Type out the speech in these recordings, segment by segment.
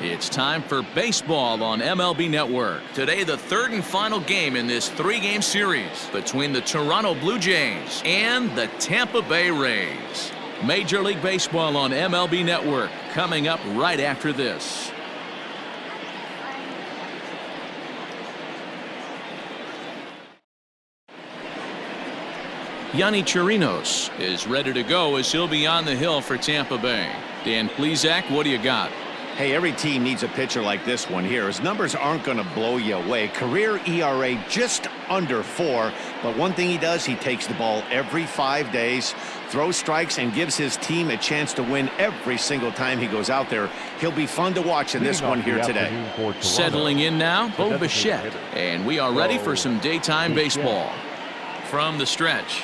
It's time for baseball on MLB Network. Today, the third and final game in this three-game series between the Toronto Blue Jays and the Tampa Bay Rays. Major League Baseball on MLB Network coming up right after this. Yonny Chirinos is ready to go as he'll be on the hill for Tampa Bay. Dan Plesac, what do you got? Hey, every team needs a pitcher like this one here. His numbers aren't going to blow you away. Career ERA just under 4. But one thing he does, he takes the ball every 5 days, throws strikes, and gives his team a chance to win every single time he goes out there. He'll be fun to watch in this one here today. Settling in now, Beau Bechet. And we are ready for some daytime baseball. From the stretch.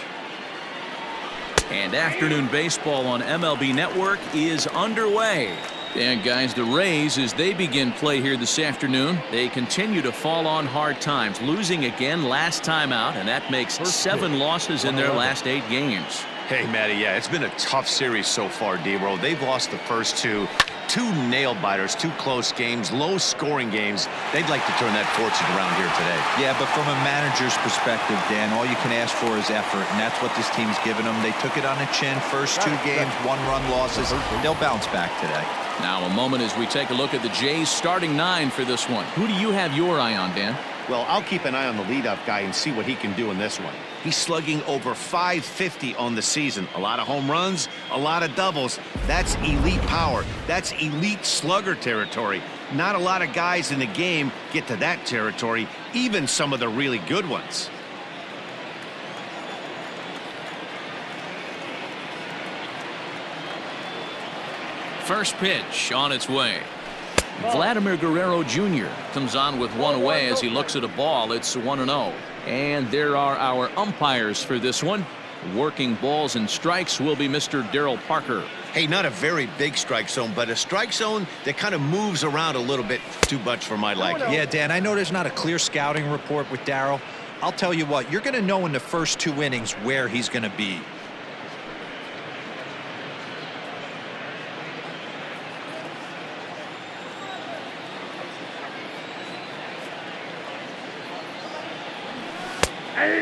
And afternoon baseball on MLB Network is underway. And guys, the Rays, as they begin play here this afternoon, they continue to fall on hard times, losing again last time out, and that makes 7 losses in their last 8 games. Hey, Matty, yeah, it's been a tough series so far, D-Roll. They've lost the first two nail-biters, 2 close games, low-scoring games. They'd like to turn that fortune around here today. Yeah, but from a manager's perspective, Dan, all you can ask for is effort, and that's what this team's given them. They took it on the chin. First 2 games, 1-run losses. They'll bounce back today. Now a moment as we take a look at the Jays starting 9 for this one. Who do you have your eye on, Dan? Well, I'll keep an eye on the leadoff guy and see what he can do in this one. He's slugging over .550 on the season. A lot of home runs, a lot of doubles. That's elite power. That's elite slugger territory. Not a lot of guys in the game get to that territory, even some of the really good ones. First pitch on its way. Vladimir Guerrero Jr. comes on with 1 away as he looks at a ball. It's 1-0. And there are our umpires for this one. Working balls and strikes will be Mr. Darryl Parker. Hey, not a very big strike zone, but a strike zone that kind of moves around a little bit too much for my liking. Yeah, Dan, I know there's not a clear scouting report with Darryl. I'll tell you what, you're going to know in the first 2 innings where he's going to be.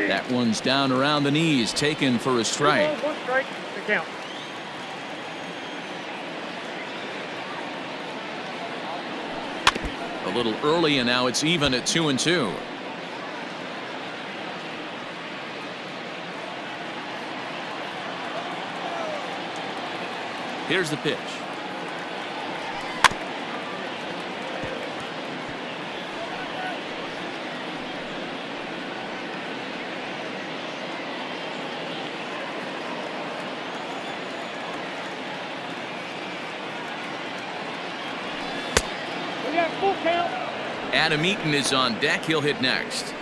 That one's down around the knees, taken for a strike. One strike to count. A little early, and now it's even at 2-2. Here's the pitch. Adam Eaton is on deck. He'll hit next.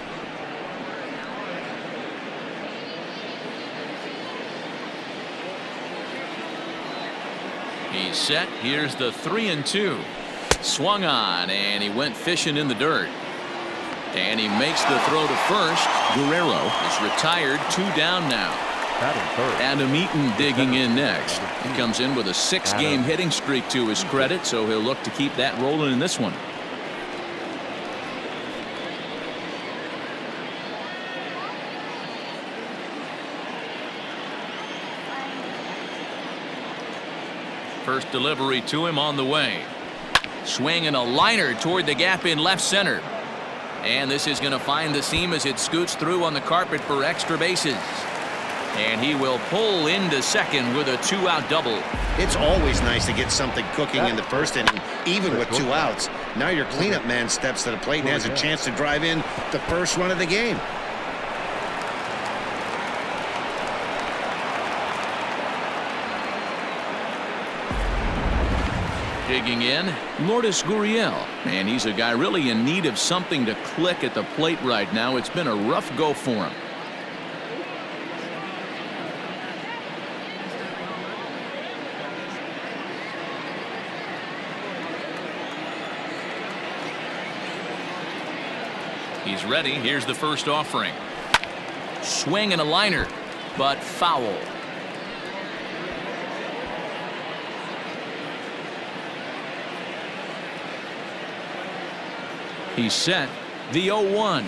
He's set. Here's the 3-2. Swung on, and he went fishing in the dirt. And he makes the throw to first. Guerrero is retired. 2 down now. Adam Eaton digging in next. He comes in with a 6-game hitting streak to his credit, so he'll look to keep that rolling in this one. First delivery to him on the way. Swing and a liner toward the gap in left center. And this is going to find the seam as it scoots through on the carpet for extra bases. And he will pull into second with a 2-out double. It's always nice to get something cooking in the first inning, even with 2 outs. Now your cleanup man steps to the plate and has a chance to drive in the first run of the game. Digging in, Lourdes Gurriel. And he's a guy really in need of something to click at the plate right now. It's been a rough go for him. He's ready. Here's the first offering. Swing and a liner, but foul. He's set. The 0-1.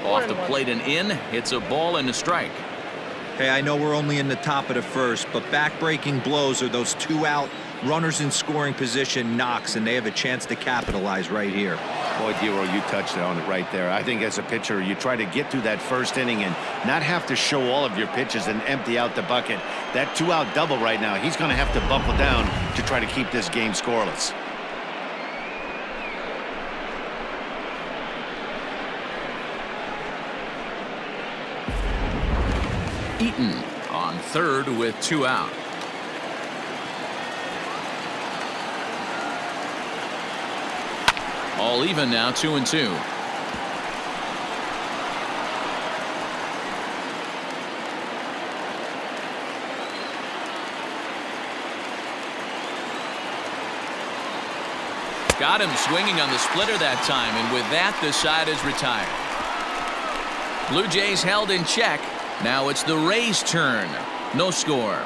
Off the plate and in. Hits a ball and a strike. Hey, I know we're only in the top of the first, but back-breaking blows are those 2-out runners in scoring position knocks, and they have a chance to capitalize right here. Boy, Dero, you touched on it right there. I think as a pitcher, you try to get through that first inning and not have to show all of your pitches and empty out the bucket. That 2-out double right now, he's going to have to buckle down to try to keep this game scoreless. Eaton on third with 2 out. All even now, 2-2. Got him swinging on the splitter that time, and with that, the side is retired. Blue Jays held in check. Now it's the Rays' turn. No score.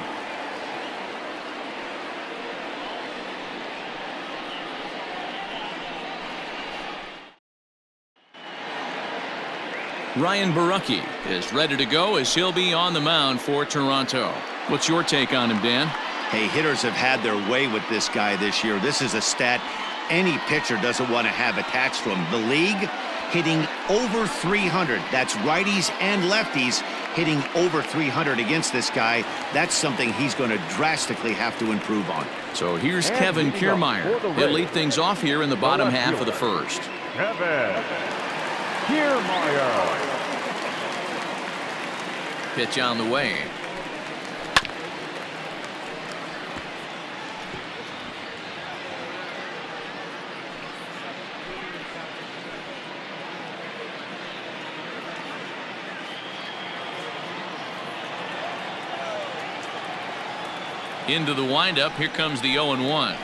Ryan Borucki is ready to go as he'll be on the mound for Toronto. What's your take on him, Dan? Hey, hitters have had their way with this guy this year. This is a stat any pitcher doesn't want to have attached to him. The league hitting over 300. That's righties and lefties hitting over 300 against this guy. That's something he's going to drastically have to improve on. So here's Kevin Kiermaier. He'll lead things off here in the bottom half of the first. Kevin Kiermaier. Pitch on the way. Into the windup. Here comes the 0-1.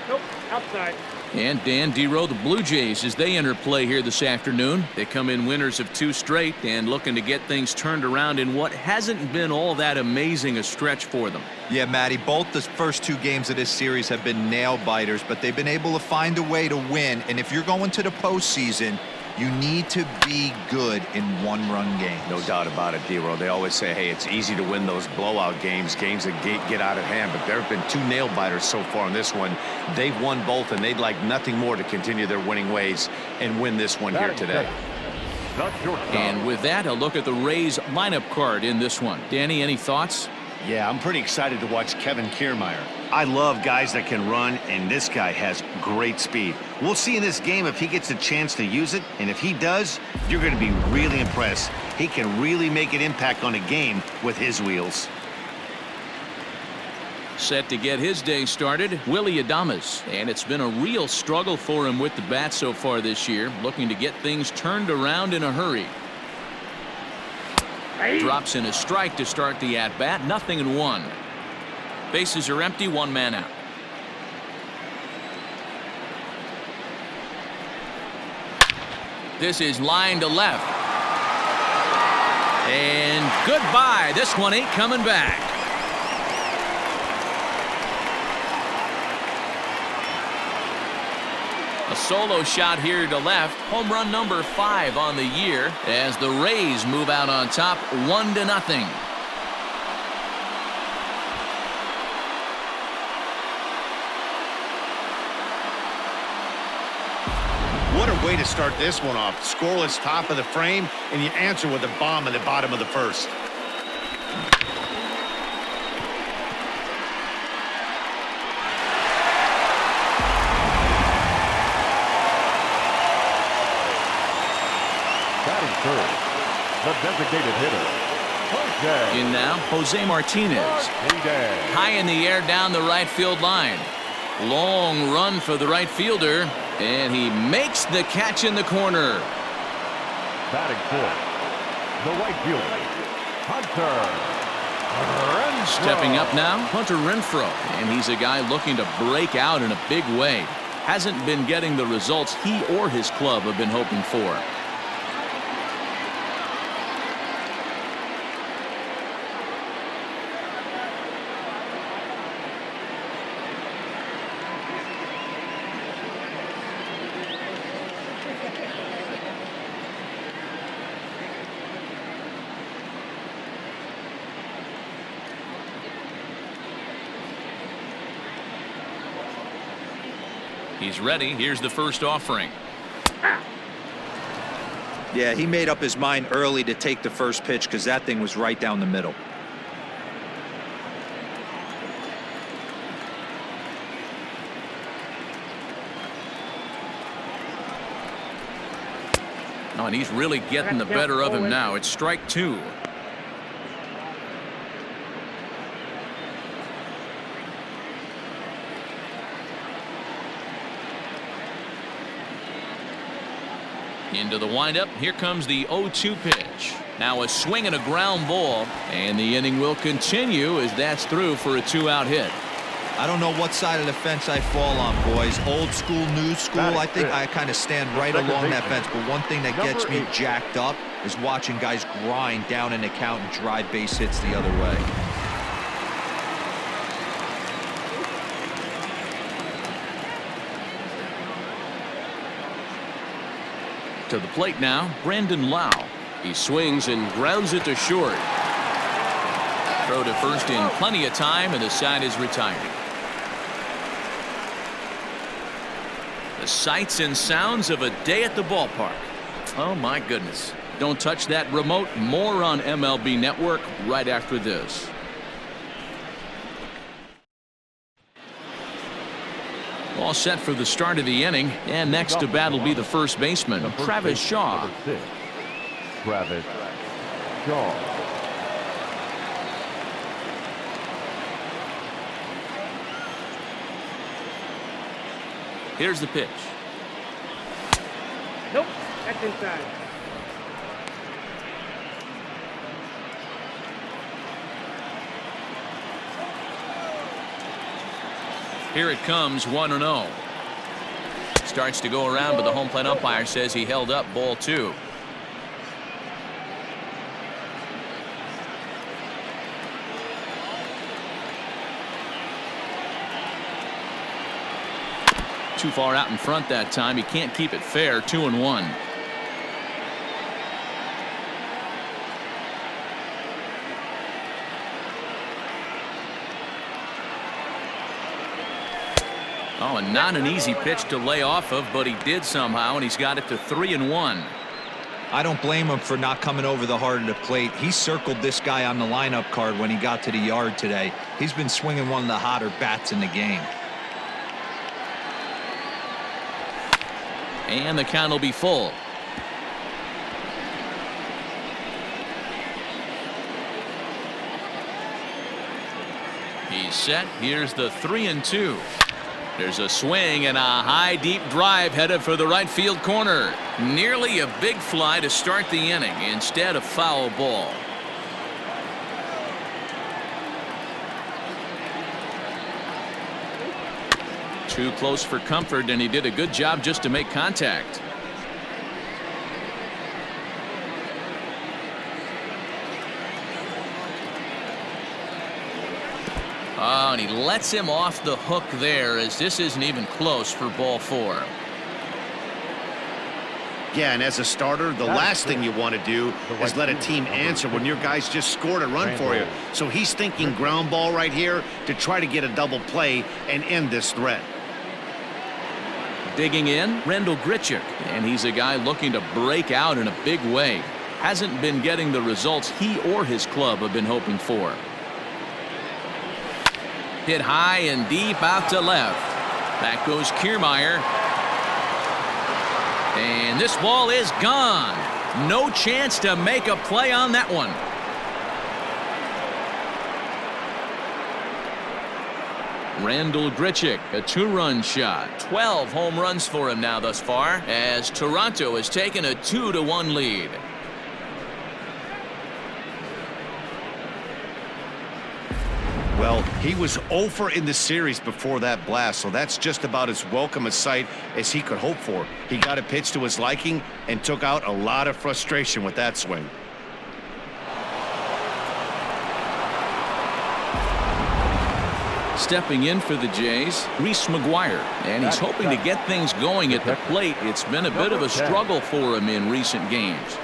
Nope, outside. And Dan Dero, the Blue Jays, as they enter play here this afternoon. They come in winners of 2 straight and looking to get things turned around in what hasn't been all that amazing a stretch for them. Yeah, Matty, both the first 2 games of this series have been nail-biters, but they've been able to find a way to win. And if you're going to the postseason, you need to be good in one-run games. No doubt about it, Dero. They always say, hey, it's easy to win those blowout games that get out of hand, but there have been 2 nail-biters so far in this one. They've won both, and they'd like nothing more to continue their winning ways and win this one here today. And with that, a look at the Rays lineup card in this one. Danny, any thoughts? Yeah, I'm pretty excited to watch Kevin Kiermaier. I love guys that can run, and this guy has great speed. We'll see in this game if he gets a chance to use it, and if he does, you're going to be really impressed. He can really make an impact on a game with his wheels. Set to get his day started, Willie Adames. And it's been a real struggle for him with the bat so far this year, looking to get things turned around in a hurry. Drops in a strike to start the at-bat. 0-1. Bases are empty. 1 man out. This is line to left. And goodbye. This one ain't coming back. A solo shot here to left. Home run number 5 on the year as the Rays move out on top 1-0. What a way to start this one off. Scoreless top of the frame, and you answer with a bomb in the bottom of the first. Third, the designated hitter, Fuentes. In now, Jose Martinez. High in the air down the right field line. Long run for the right fielder, and he makes the catch in the corner. Batting fourth, the right fielder, Hunter Renfro. Stepping up now, Hunter Renfro, and he's a guy looking to break out in a big way. Hasn't been getting the results he or his club have been hoping for. He's ready. Here's the first offering. Yeah, he made up his mind early to take the first pitch because that thing was right down the middle. Oh, and he's really getting the better of him now. It's strike two. Into the windup. Here comes the 0-2 pitch. Now a swing and a ground ball, and the inning will continue as that's through for a 2-out hit. I don't know what side of the fence I fall on, boys. Old school, new school. I think I kind of stand right along that fence. But one thing that gets me jacked up is watching guys grind down an account and drive base hits the other way. To the plate now, Brandon Lau. He swings and grounds it to short. Throw to first in plenty of time, and the side is retired. The sights and sounds of a day at the ballpark. Oh my goodness. Don't touch that remote. More on MLB Network right after this. All set for the start of the inning, and next to bat will be the first baseman, Travis Shaw. Travis Shaw. Here's the pitch. Nope, that's inside. Here it comes, 1-0. Starts to go around, but the home plate umpire says he held up, ball two. Too far out in front that time. He can't keep it fair. 2-1. Oh, and not an easy pitch to lay off of, but he did somehow, and he's got it to 3-1. I don't blame him for not coming over the heart of the plate. He circled this guy on the lineup card when he got to the yard today. He's been swinging one of the hotter bats in the game. And the count will be full. He's set. Here's the 3-2. There's a swing and a high deep drive headed for the right field corner. Nearly a big fly to start the inning. Instead, a foul ball. Too close for comfort, and he did a good job just to make contact. Oh, and he lets him off the hook there, as this isn't even close for ball four. Yeah, and as a starter, the last thing you want to do is let a team answer when your guys just scored a run for you. So he's thinking ground ball right here to try to get a double play and end this threat. Digging in, Rendell Grichuk, and he's a guy looking to break out in a big way. Hasn't been getting the results he or his club have been hoping for. Hit high and deep out to left. Back goes Kiermaier. And this ball is gone. No chance to make a play on that one. Rendell Grichuk, a two-run shot. 12 home runs for him now thus far, as Toronto has taken a 2-1 lead. Well, he was 0 in the series before that blast, so that's just about as welcome a sight as he could hope for. He got a pitch to his liking and took out a lot of frustration with that swing. Stepping in for the Jays, Reese Mcguire, and he's hoping to get things going at the plate. It's been a bit of a struggle for him in recent games.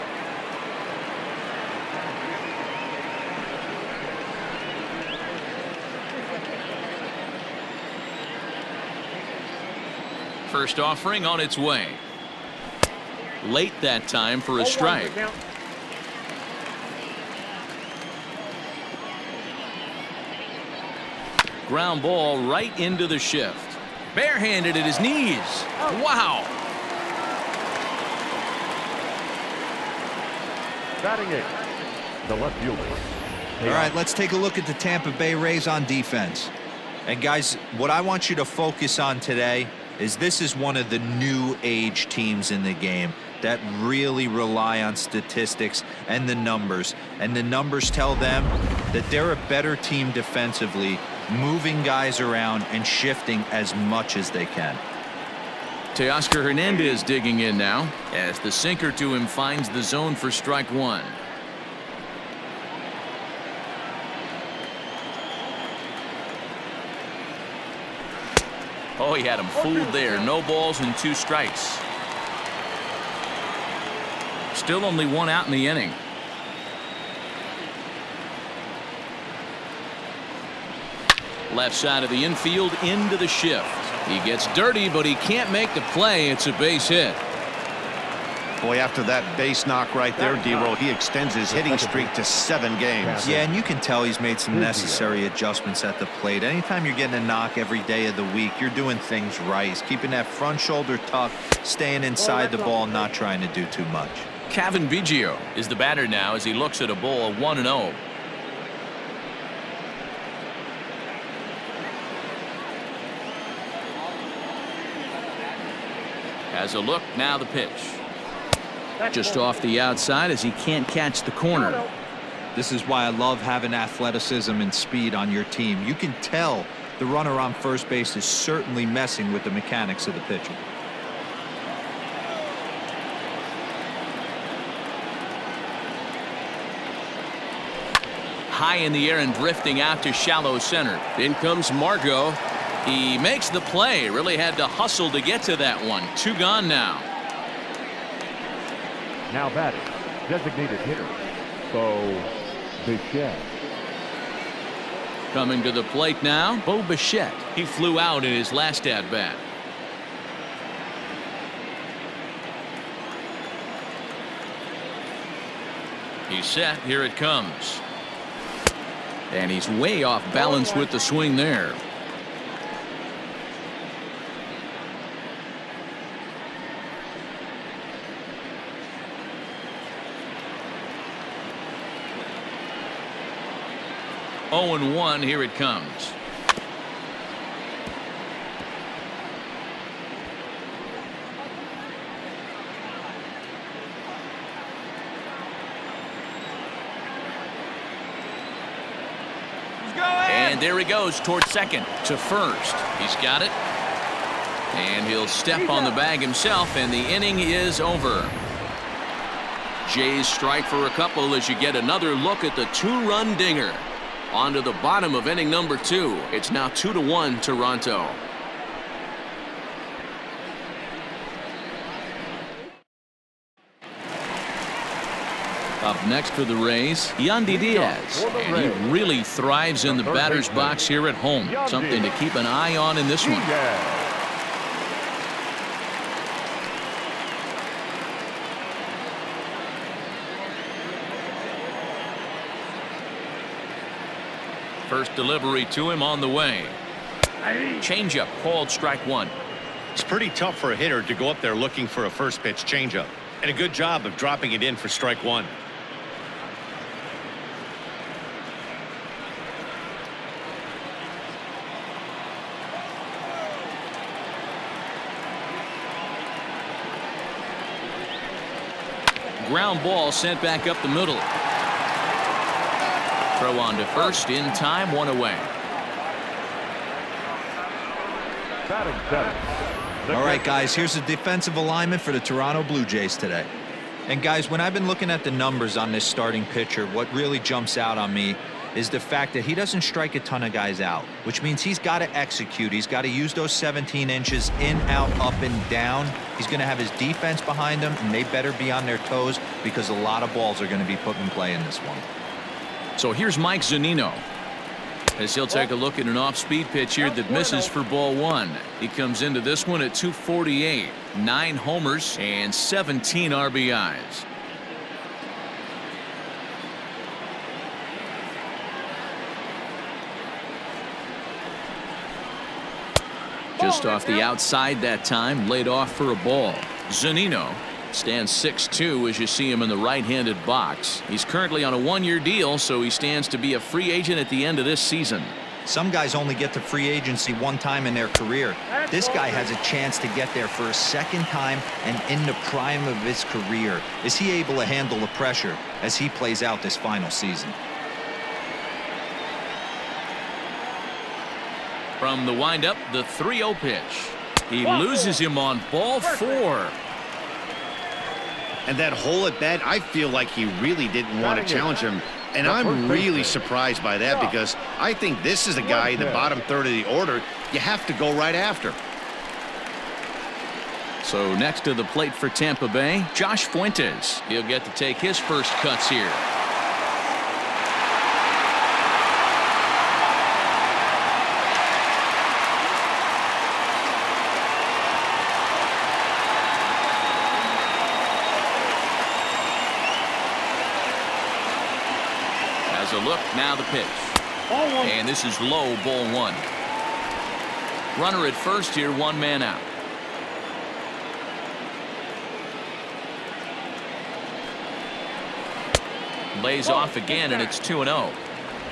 First offering on its way. Late that time for a strike. Ground ball right into the shift. Barehanded at his knees. Wow. Batting eighth, the left fielder. All right, let's take a look at the Tampa Bay Rays on defense. And guys, what I want you to focus on today is this is one of the new age teams in the game that really rely on statistics and the numbers. And the numbers tell them that they're a better team defensively, moving guys around and shifting as much as they can. Teoscar Hernandez digging in now as the sinker to him finds the zone for strike one. Oh, he had him fooled there. No balls and 2 strikes. Still only 1 out in the inning. Left side of the infield into the shift. He gets dirty, but he can't make the play. It's a base hit. Boy, after that base knock right there, D-Roll, he extends his hitting streak to 7 games. Yeah, and you can tell he's made some necessary adjustments at the plate. Anytime you're getting a knock every day of the week, you're doing things right. He's keeping that front shoulder tucked, staying inside the ball, not trying to do too much. Gaviglio is the batter now as he looks at a ball 1-0. Has a look, now the pitch. Just off the outside as he can't catch the corner. This is why I love having athleticism and speed on your team. You can tell the runner on first base is certainly messing with the mechanics of the pitcher. High in the air and drifting out to shallow center. In comes Margot. He makes the play. Really had to hustle to get to that one. 2 gone now. Now batting, designated hitter, Beau Bechet. Coming to the plate now, Beau Bechet. He flew out in his last at bat. He's set. Here it comes. And he's way off balance with the swing there. Oh, and 1. Here it comes. And there he goes towards second to first. He's got it. And he'll step on the bag himself, and the inning is over. Jays strike for a couple as you get another look at the 2-run dinger. On to the bottom of inning number 2. It's now 2-1 Toronto. Up next for the Rays, Yandi Diaz. And he really thrives in the batter's box here at home. Something to keep an eye on in this one. First delivery to him on the way. Changeup called strike 1. It's pretty tough for a hitter to go up there looking for a first pitch changeup. And a good job of dropping it in for strike 1. Ground ball sent back up the middle. Throw on to first in time, 1 away. All right, guys, here's the defensive alignment for the Toronto Blue Jays today. And guys, when I've been looking at the numbers on this starting pitcher, what really jumps out on me is the fact that he doesn't strike a ton of guys out, which means he's got to execute. He's got to use those 17 inches in, out, up, and down. He's going to have his defense behind him, and they better be on their toes because a lot of balls are going to be put in play in this one. So here's Mike Zunino. as he'll take a look at an off-speed pitch here that misses for ball 1. He comes into this one at 248, 9 homers and 17 RBIs. Just off the outside that time, laid off for a ball. Zunino stands 6'2" as you see him in the right-handed box. He's currently on a 1-year deal, so he stands to be a free agent at the end of this season. Some guys only get to free agency one time in their career. This guy has a chance to get there for a second time and in the prime of his career. Is he able to handle the pressure as he plays out this final season? From the windup, the 3-0 pitch. He loses him on ball 4. And that hole at bat, I feel like he really didn't want to challenge him. And I'm really surprised by that, because I think this is a guy in the bottom third of the order you have to go right after. So next to the plate for Tampa Bay, Josh Fuentes. He'll get to take his first cuts here. A look, now the pitch. And this is low, ball 1. Runner at first here, 1 man out. Lays off again, and it's 2-0.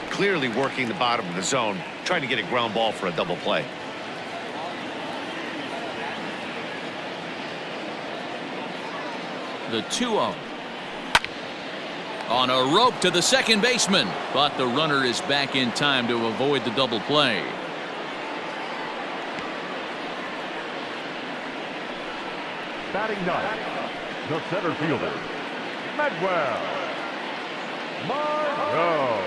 Clearly working the bottom of the zone, trying to get a ground ball for a double play. The 2-0. On a rope to the second baseman, but the runner is back in time to avoid the double play. Batting ninth, the center fielder, Manuel Margot.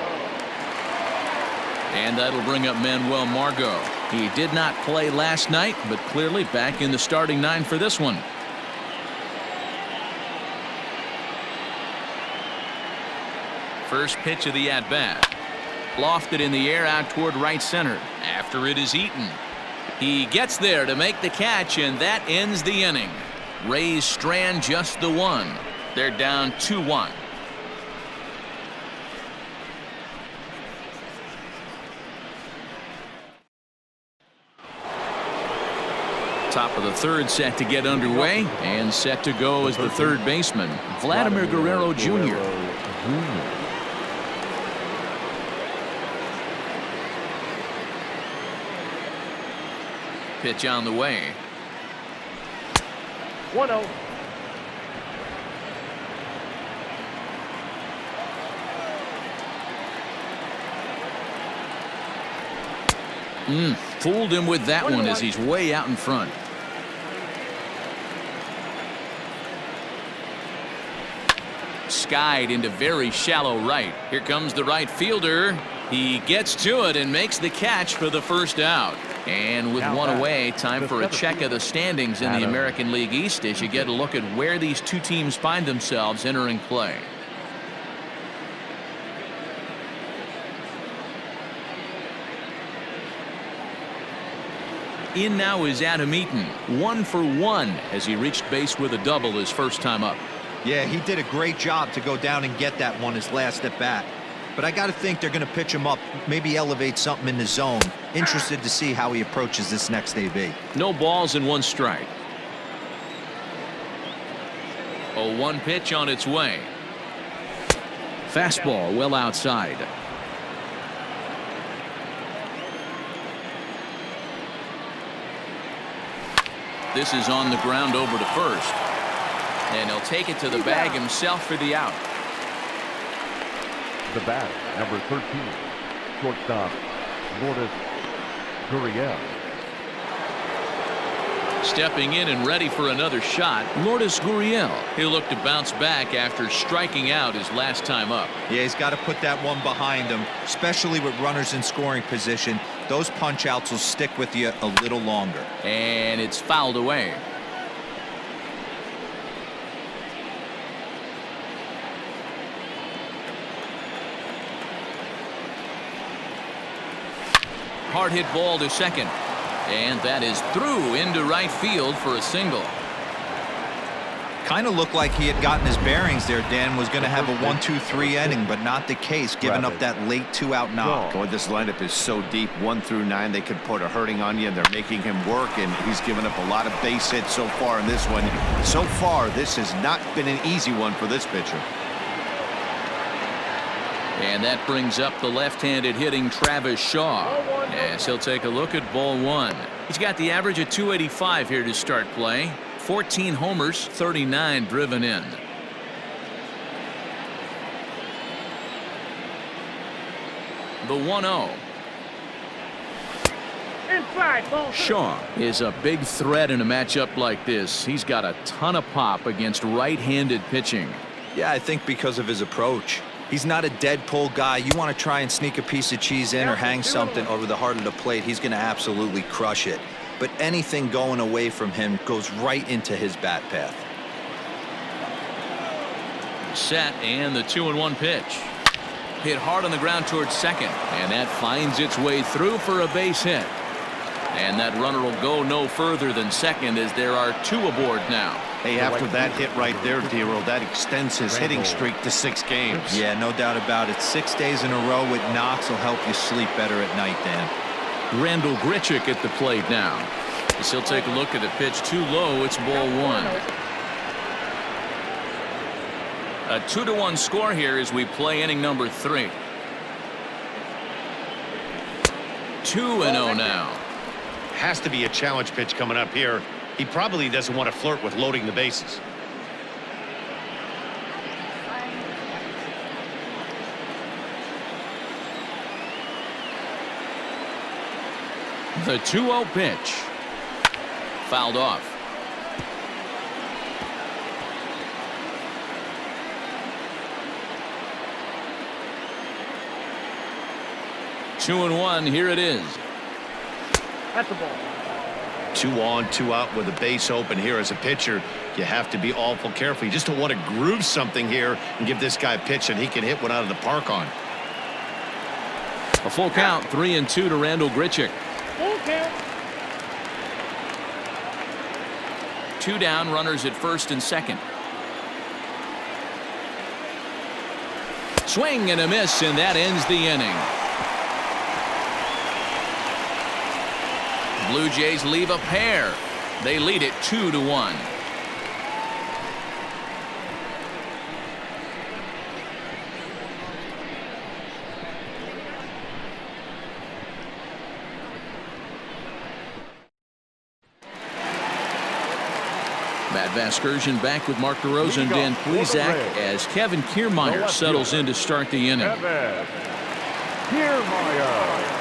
And that'll bring up Manuel Margot. He did not play last night, but clearly back in the starting 9 for this one. First pitch of the at-bat. Lofted in the air out toward right center. After it is Eaton. He gets there to make the catch, and that ends the inning. Rays strand just the 1. They're down 2-1. Top of the third set to get underway, and set to go as the third baseman, Vladimir Guerrero Jr. Pitch on the way. 1-0. Fooled him with that one as he's way out in front. Skied into very shallow right. Here comes the right fielder. He gets to it and makes the catch for the first out. And with one away, time for a check of the standings in the American League East as you get a look at where these two teams find themselves entering play. In now is Adam Eaton, 1 for 1 as he reached base with a double his first time up. Yeah, he did a great job to go down and get that one his last at bat. But I got to think they're going to pitch him up, maybe elevate something in the zone. Interested to see how he approaches this next AB. No balls and 1 strike. A 1 pitch on its way. Fastball well outside. This is on the ground over to first. And he'll take it to the bag himself for the out. The bat, number 13, shortstop, Lourdes Gurriel. Stepping in and ready for another shot, Lourdes Gurriel. He'll look to bounce back after striking out his last time up. Yeah, he's got to put that one behind him, especially with runners in scoring position. Those punch-outs will stick with you a little longer. And it's fouled away. hard hit ball to second. And that is through into right field for a single. Kind of looked like he had gotten his bearings there. Dan was going to have a 1-2-3 inning, but not the case, giving up that late 2-out knock. Boy, this lineup is so deep, 1 through 9. They could put a hurting on you, and they're making him work, and he's given up a lot of base hits so far in this one. So far, this has not been an easy one for this pitcher. And that brings up the left-handed hitting Travis Shaw, as he'll take a look at ball 1. He's got the average of 285 here to start play. 14 homers, 39 driven in. The 1-0. Shaw is a big threat in a matchup like this. He's got a ton of pop against right-handed pitching. Yeah, I think because of his approach. He's not a dead pull guy. You want to try and sneak a piece of cheese in or hang something over the heart of the plate, he's going to absolutely crush it. But anything going away from him goes right into his bat path. Set, and the 2-1 pitch. Hit hard on the ground towards second, and that finds its way through for a base hit. And that runner will go no further than second, as there are 2 aboard now. Hey, after that hit right there, Dero, that extends his hitting streak to 6 games. Yeah, no doubt about it. 6 days in a row with knocks will help you sleep better at night, Dan. Randall Grichuk at the plate now. As he'll take a look at the pitch too low. It's ball 1. A 2-1 score here as we play inning number 3. 2-0 now. Has to be a challenge pitch coming up here. He probably doesn't want to flirt with loading the bases. The 2-0 pitch. Fouled off. Two and 1. Here it is. That's the ball. 2 on, 2 out with a base open here. As a pitcher, you have to be awful careful. You just don't want to groove something here and give this guy a pitch that he can hit one out of the park on. A full count. 3-2 to Randall Grichuk. Full count. 2 down, runners at first and second. Swing and a miss, and that ends the inning. Blue Jays leave a pair. They lead it 2-1. Matt Vasgersian back with Mark DeRosa and Dan Plesac as Kevin Kiermaier settles in to start the inning. Kevin Kiermaier.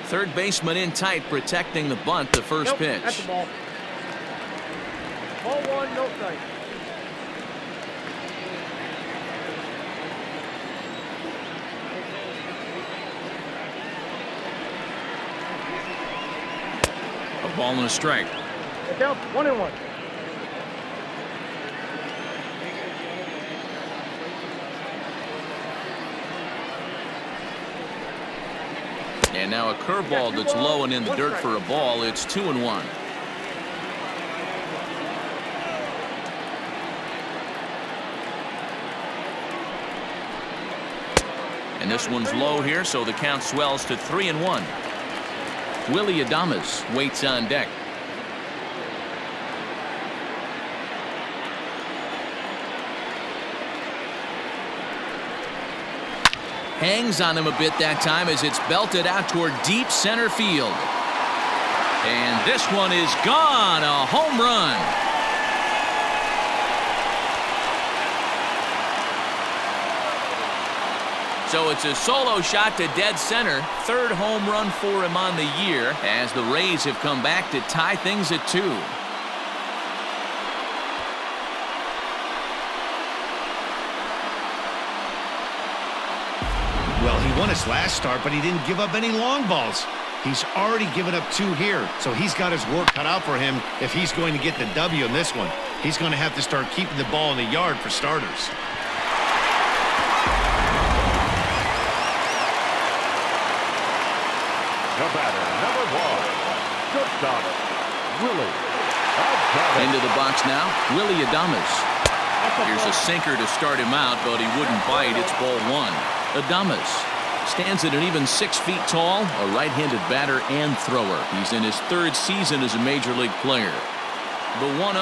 Third baseman in tight, protecting the bunt. The first pitch. That's the ball. Ball 1, no strike. A ball and a strike. It's out 1-1. And now a curveball that's low and in the dirt for a ball. It's 2-1. And this one's low here, so the count swells to 3-1. Willie Adames waits on deck. Hangs on him a bit that time as it's belted out toward deep center field. And this one is gone. A home run. So it's a solo shot to dead center. 3rd home run for him on the year as the Rays have come back to tie things at 2. Well, he won his last start, but he didn't give up any long balls. He's already given up 2 here, so he's got his work cut out for him if he's going to get the W in this one. He's going to have to start keeping the ball in the yard for starters. The batter, number 1, shortstop, Willie. Into the box now, Willie Adames. Here's a sinker to start him out, but he wouldn't bite. It's ball 1. Adames stands at an even 6 feet tall, a right-handed batter and thrower. He's in his 3rd season as a major league player. The 1-0.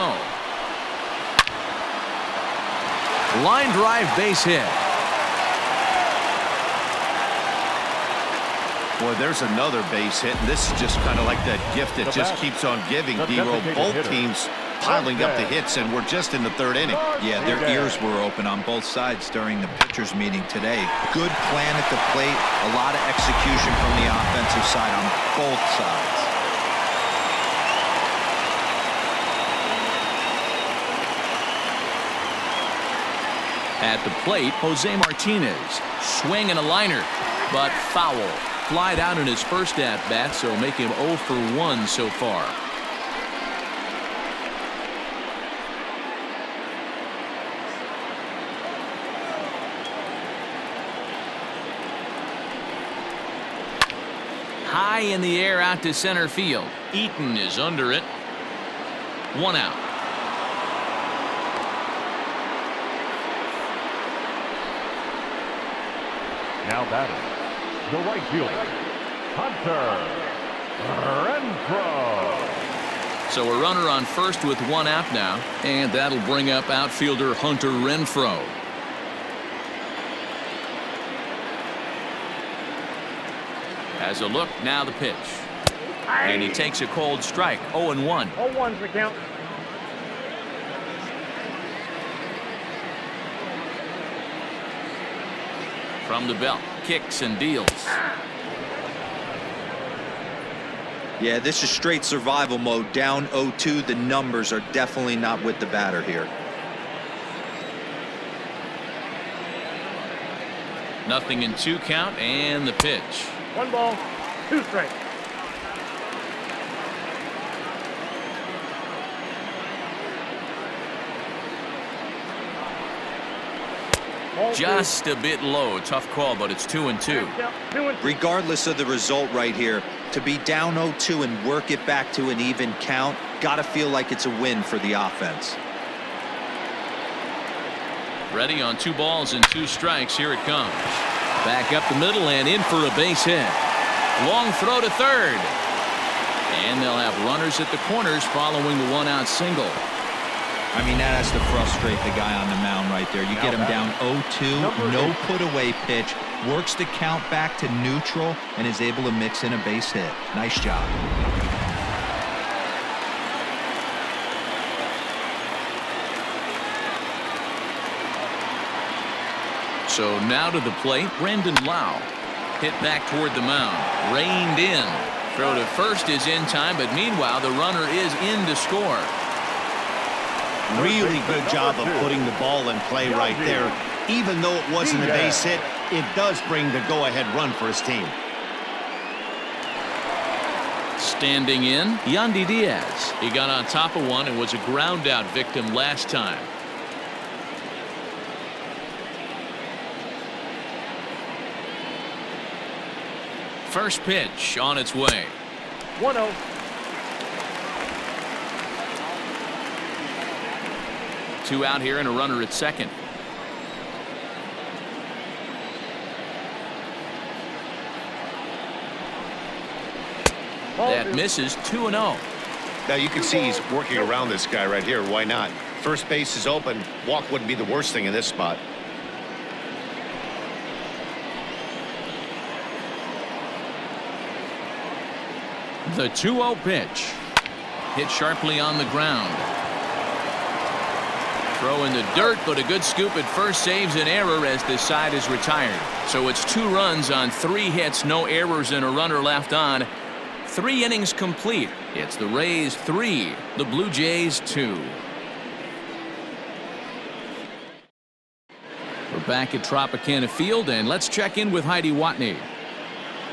Line drive base hit. Boy, there's another base hit, and this is just kind of like that gift that just keeps on giving, D-Roll. Both teams piling up the hits, and we're just in the 3rd inning. Yeah, their ears were open on both sides during the pitchers meeting today. Good plan at the plate, a lot of execution from the offensive side on both sides. At the plate, Jose Martinez. Swing and a liner, but foul. Flied out in his first at-bat, so make him 0 for 1 so far. High in the air out to center field. Eaton is under it. 1 out. Now batting, the right fielder, Hunter Renfro. So a runner on first with 1 out now, and that'll bring up outfielder Hunter Renfro. Has a look, now the pitch. And he takes a cold strike, 0-1. 0-1's the count. From the belt, kicks and deals. Yeah, this is straight survival mode. Down 0-2. The numbers are definitely not with the batter here. Nothing in 2 count, and the pitch. 1 ball, 2 strikes. Just a bit low. Tough call, but it's 2-2. Regardless of the result right here, to be down 0-2 and work it back to an even count, gotta feel like it's a win for the offense. Ready on 2 balls and 2 strikes. Here it comes. Back up the middle and in for a base hit. Long throw to third. And they'll have runners at the corners following the 1-out single. I mean, that has to frustrate the guy on the mound right there. You get him down 0-2, no put away pitch, works the count back to neutral, and is able to mix in a base hit. Nice job. So now to the plate, Brandon Lau. Hit back toward the mound. Reined in. Throw to first is in time, but meanwhile the runner is in to score. Really good job of putting the ball in play right there. Even though it wasn't a base hit, it does bring the go-ahead run for his team. Standing in, Yandi Diaz. He got on top of one and was a ground-out victim last time. First pitch on its way. 1-0. Two out here and a runner at second. That misses. 2-0. Now you can see he's working around this guy right here. Why not? First base is open. Walk wouldn't be the worst thing in this spot. The 2-0 pitch. Hit sharply on the ground. Throw in the dirt, but a good scoop at first saves an error as this side is retired. So it's 2 runs on 3 hits, no errors, and a runner left on. 3 innings complete. It's the Rays 3, the Blue Jays 2. We're back at Tropicana Field, and let's check in with Heidi Watney.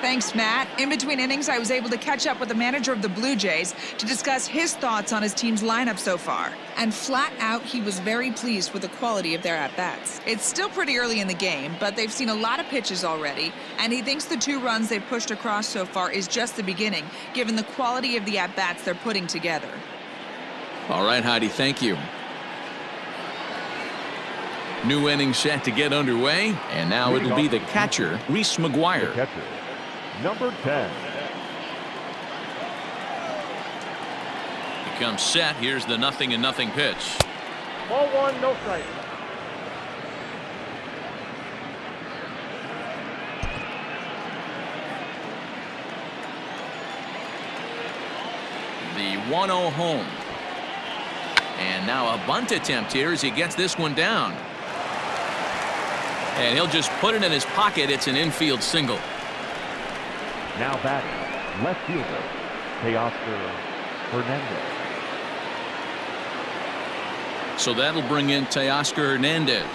Thanks, Matt. In between innings, I was able to catch up with the manager of the Blue Jays to discuss his thoughts on his team's lineup so far. And flat out, he was very pleased with the quality of their at-bats. It's still pretty early in the game, but they've seen a lot of pitches already, and he thinks the 2 runs they've pushed across so far is just the beginning, given the quality of the at-bats they're putting together. All right, Heidi, thank you. New inning set to get underway, and now it'll be the catcher, Reese Mcguire. The catcher, number 10. He comes set. Here's the 0-0 pitch. Ball 1, no strike. The 1-0 home. And now a bunt attempt here as he gets this one down. And he'll just put it in his pocket. It's an infield single. Now batting, left fielder, Teoscar Hernandez. So that'll bring in Teoscar Hernandez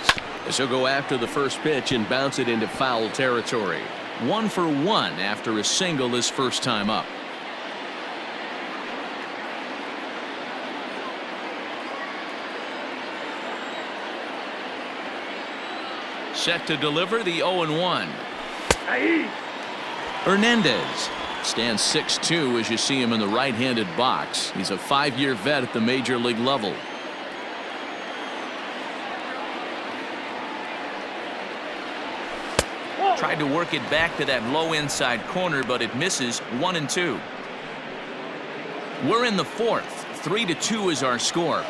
as he'll go after the first pitch and bounce it into foul territory. 1 for 1 after a single his first time up. Set to deliver the 0-1. Hernandez stands 6'2" as you see him in the right-handed box. He's a 5-year vet at the major league level. Tried to work it back to that low inside corner, but it misses. 1-2. We're in the 4th. 3-2 is our score.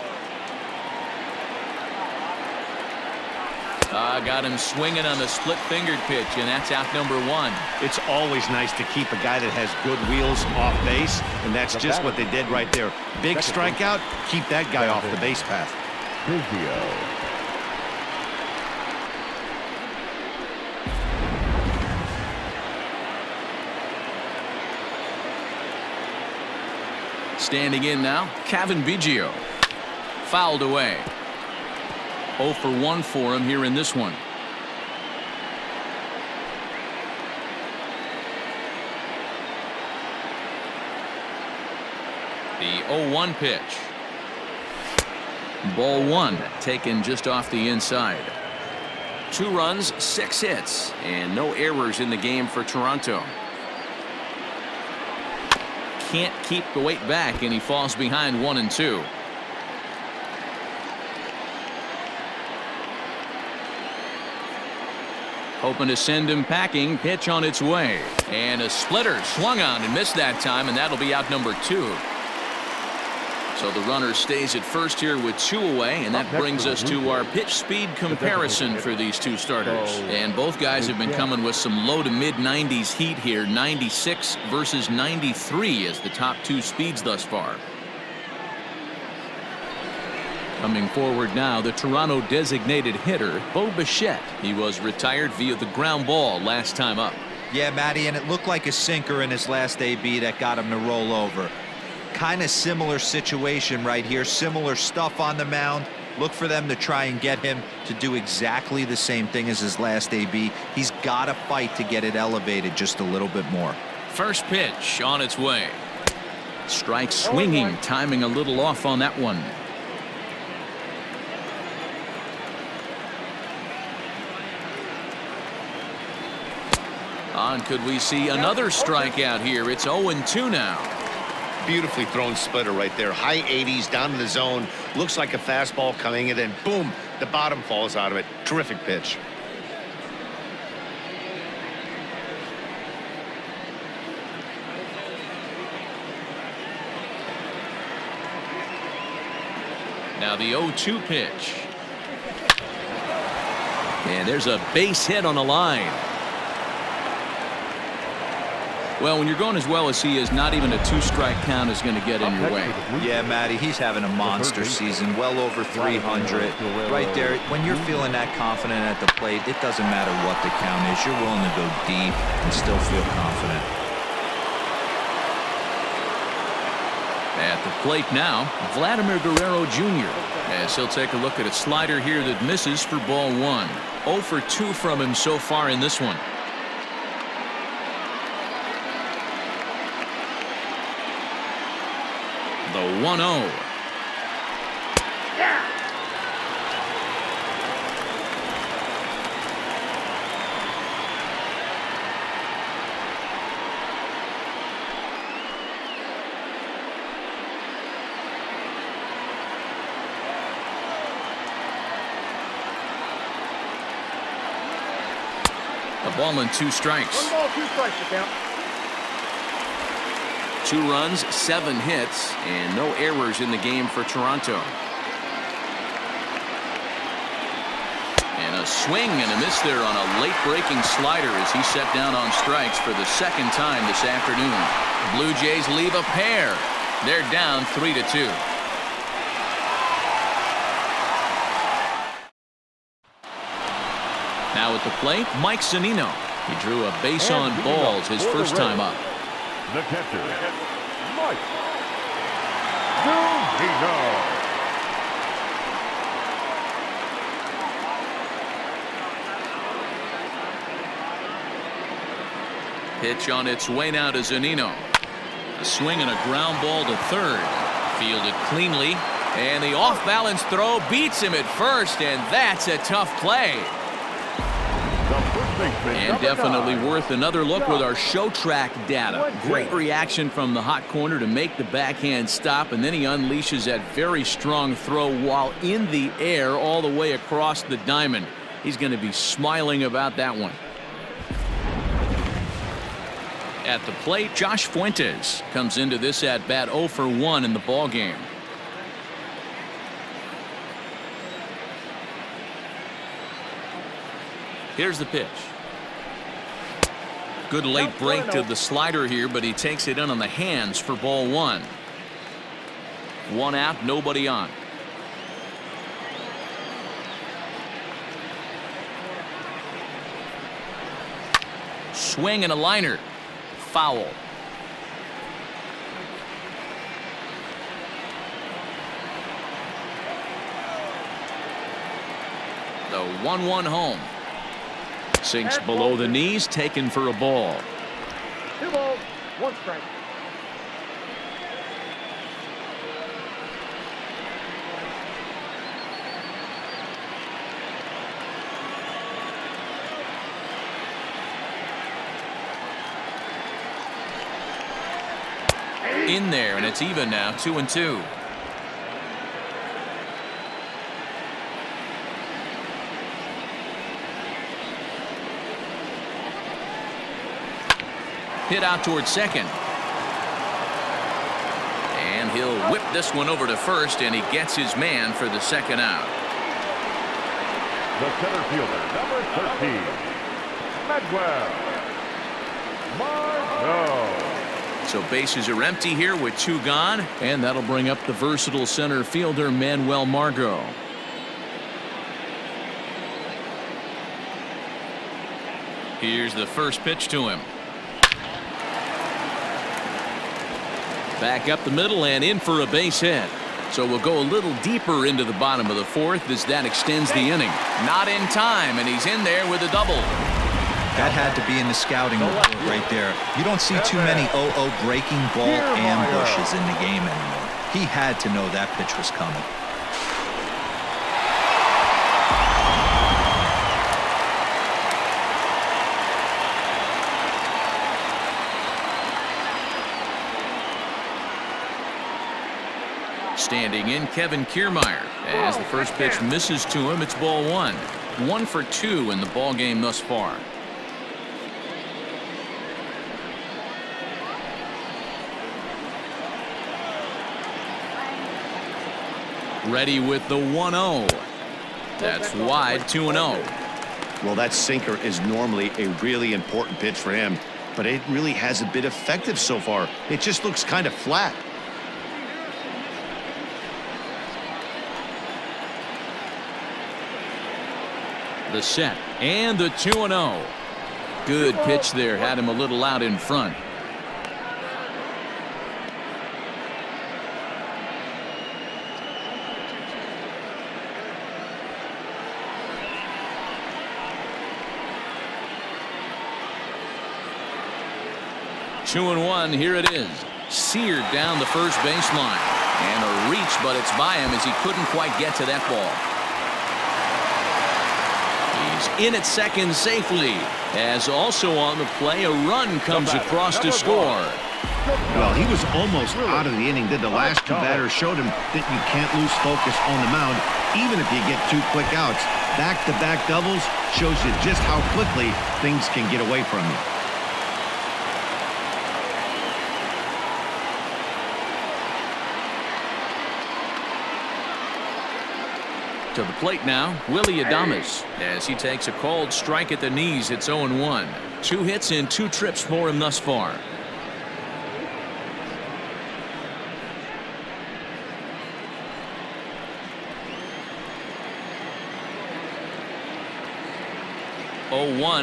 Got him swinging on the split-fingered pitch, and that's out number 1. It's always nice to keep a guy that has good wheels off base, and that's just what they did right there. Big strikeout, keep that guy off the base path. Standing in now, Gaviglio. Fouled away. 0 for 1 for him here in this one. The 0-1 pitch. Ball 1 taken just off the inside. 2 runs, 6 hits, and no errors in the game for Toronto. Can't keep the weight back, and he falls behind 1-2. Hoping to send him packing. Pitch on its way. And a splitter swung on and missed that time, and that'll be out number 2. So the runner stays at first here with 2 away, and that brings us to our pitch speed comparison for these 2 starters. And both guys have been coming with some low to mid 90s heat here. 96 versus 93 as the top 2 speeds thus far. Coming forward now, the Toronto designated hitter, Beau Bechet. He was retired via the ground ball last time up. Yeah, Matty, and it looked like a sinker in his last AB that got him to roll over. Kind of similar situation right here. Similar stuff on the mound. Look for them to try and get him to do exactly the same thing as his last AB. He's got to fight to get it elevated just a little bit more. First pitch on its way. Strike swinging, timing a little off on that one. Could we see another strikeout here? It's 0-2 now. Beautifully thrown splitter right there. High 80s down in the zone. Looks like a fastball coming, and then boom, the bottom falls out of it. Terrific pitch. Now the 0-2 pitch. And there's a base hit on the line. Well, when you're going as well as he is, not even a 2-strike count is going to get in your way. Yeah, Matty, he's having a monster season, well over 300. Right there, when you're feeling that confident at the plate, it doesn't matter what the count is. You're willing to go deep and still feel confident. At the plate now, Vladimir Guerrero Jr. as he'll take a look at a slider here that misses for ball 1. 0 for 2 from him so far in this one. The 1-0. A ball and 2 strikes. 1 ball, 2 strikes to count. 2 runs, 7 hits, and no errors in the game for Toronto. And a swing and a miss there on a late-breaking slider as he set down on strikes for the 2nd time this afternoon. The Blue Jays leave a pair. They're down 3-2. Now at the plate, Mike Zunino. He drew a base on balls his first time up. The catcher, Mike Zunino. Pitch on its way now to Zunino. A swing and a ground ball to third. Fielded cleanly, and the off-balance throw beats him at first, and that's a tough play. And definitely worth another look with our show track data. Great reaction from the hot corner to make the backhand stop, and then he unleashes that very strong throw while in the air all the way across the diamond. He's going to be smiling about that one. At the plate, Josh Fuentes comes into this at bat 0 for 1 in the ball game. Here's the pitch. Good late break to the slider here, but he takes it in on the hands for ball 1. 1 out, nobody on. Swing and a liner. Foul. The 1-1 home. Sinks below the knees, taken for a ball. 2 balls, 1 strike. In there, and it's even now, 2-2. Hit out towards second. And he'll whip this one over to first, and he gets his man for the 2nd out. The center fielder, number 13, Miguel. So bases are empty here with 2 gone, and that'll bring up the versatile center fielder Manuel Margot. Here's the first pitch to him. Back up the middle and in for a base hit. So we'll go a little deeper into the bottom of the 4th as that extends the inning. Not in time, and he's in there with a double. That had to be in the scouting report right there. You don't see too many 0-0 breaking ball ambushes in the game anymore. He had to know that pitch was coming. Standing in, Kevin Kiermaier. As the first pitch misses to him, it's ball 1. 1 for 2 in the ball game thus far. Ready with the 1-0. That's wide, 2-0. Well, that sinker is normally a really important pitch for him, but it really hasn't been effective so far. It just looks kind of flat. The set and the 2-0. Good pitch there, had him a little out in front. Two and one, here it is. Seared down the first baseline. And a reach, but it's by him as he couldn't quite get to that ball. He's in at second safely, as also on the play, a run comes across to score. Well, he was almost out of the inning. Did the last two batters showed him that you can't lose focus on the mound, even if you get 2 quick outs. Back-to-back doubles shows you just how quickly things can get away from you. To the plate now, Willie Adames, as he takes a called strike at the knees. It's 0-1. 2 hits in 2 trips for him thus far.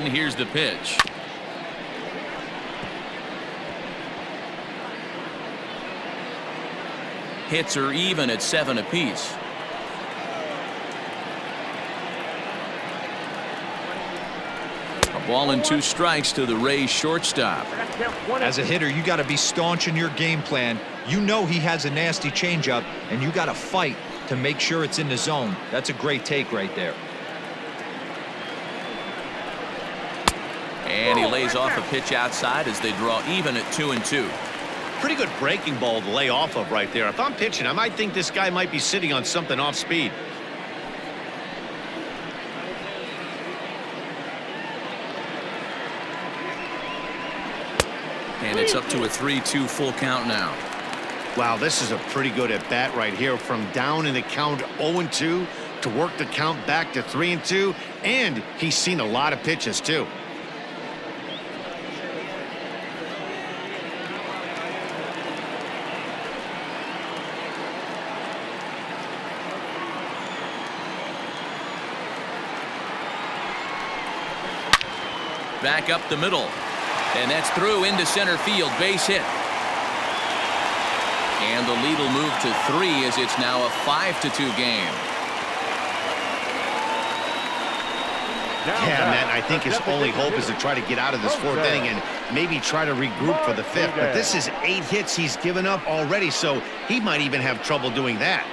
Here's the pitch. Hits are even at 7 apiece. A ball and 2 strikes to the Rays shortstop. As a hitter, you got to be staunch in your game plan. You know he has a nasty changeup, and you got to fight to make sure it's in the zone. That's a great take right there. And he lays off a pitch outside as they draw even at 2-2. Pretty good breaking ball to lay off of right there. If I'm pitching, I might think this guy might be sitting on something off speed. And it's up to a 3-2 full count now. Wow, this is a pretty good at bat right here. From down in the count 0-2 to work the count back to 3-2, and he's seen a lot of pitches too. Back up the middle. And that's through into center field. Base hit. And the lead will move to 3 as it's now a 5-2 game. Yeah, Matt, I think his only hope is to try to get out of this 4th inning and maybe try to regroup for the 5th. But this is 8 hits he's given up already, so he might even have trouble doing that.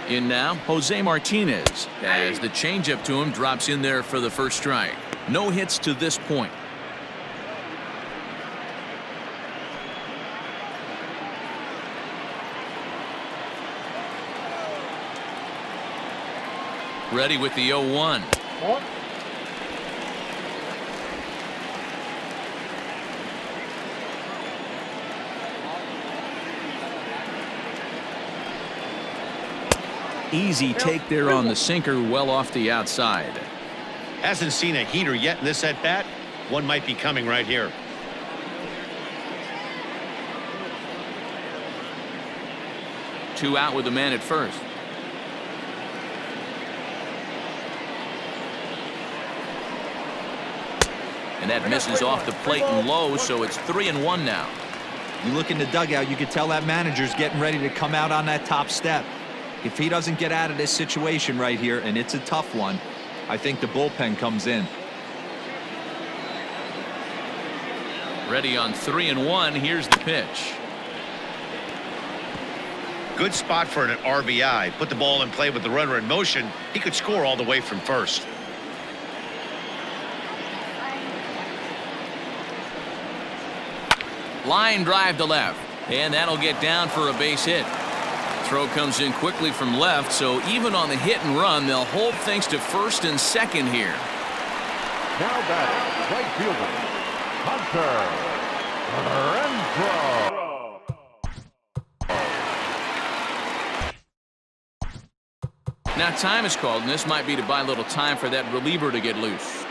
In now, Jose Martinez, as the changeup to him drops in there for the first strike. No hits to this point. Ready with the 0-1. Easy take there on the sinker, well off the outside. Hasn't seen a heater yet in this at bat. One might be coming right here. Two out with the man at first. And that misses off the plate and low, so it's 3-1 now. You look in the dugout, you can tell that manager's getting ready to come out on that top step. If he doesn't get out of this situation right here, and it's a tough one, I think the bullpen comes in. Ready on 3-1. Here's the pitch. Good spot for an RBI. Put the ball in play with the runner in motion. He could score all the way from first. Line drive to left, and that'll get down for a base hit. Throw comes in quickly from left, so even on the hit and run, they'll hold things to first and second here. Now batting, right fielder, Hunter Renfro. Now time is called, and this might be to buy a little time for that reliever to get loose.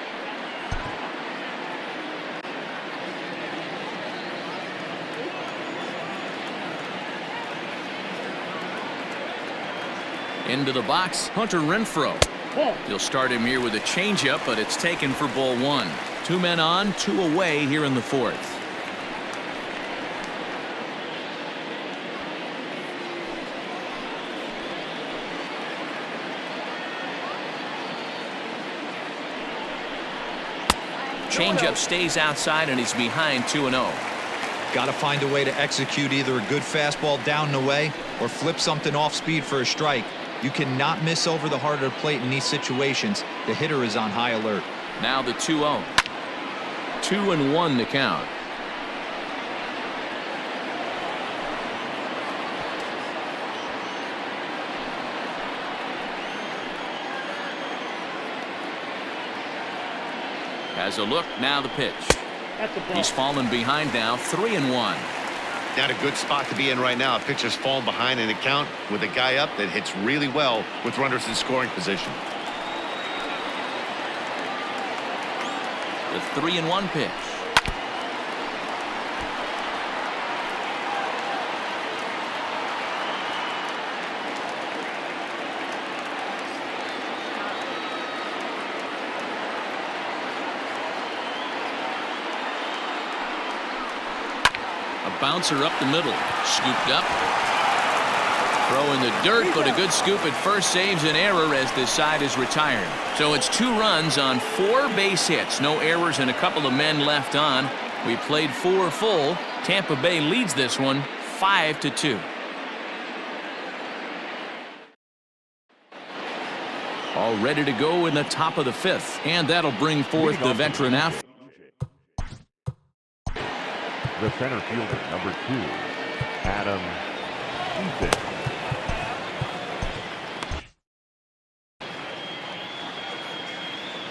Into the box, Hunter Renfro. He'll start him here with a changeup, but it's taken for ball one. 2 men on, 2 away here in the fourth. Changeup stays outside, and he's behind 2-0. Got to find a way to execute either a good fastball down and away or flip something off speed for a strike. You cannot miss over the heart of the plate in these situations. The hitter is on high alert. Now the 2-0. 2-1 to count. Has a look, now the pitch. He's fallen behind now, 3-1. Not a good spot to be in right now. A pitcher's fallen behind in the count with a guy up that hits really well with runners in scoring position. The 3-1 pitch. Bouncer up the middle, scooped up, throw in the dirt, but a good scoop at first saves an error as this side is retired. So it's 2 runs on 4 base hits, no errors and a couple of men left on. We played 4 full. Tampa Bay leads this one 5-2. All ready to go in the top of the 5th, and that'll bring forth the veteran athlete. The center fielder, number 2, Adam Ethan.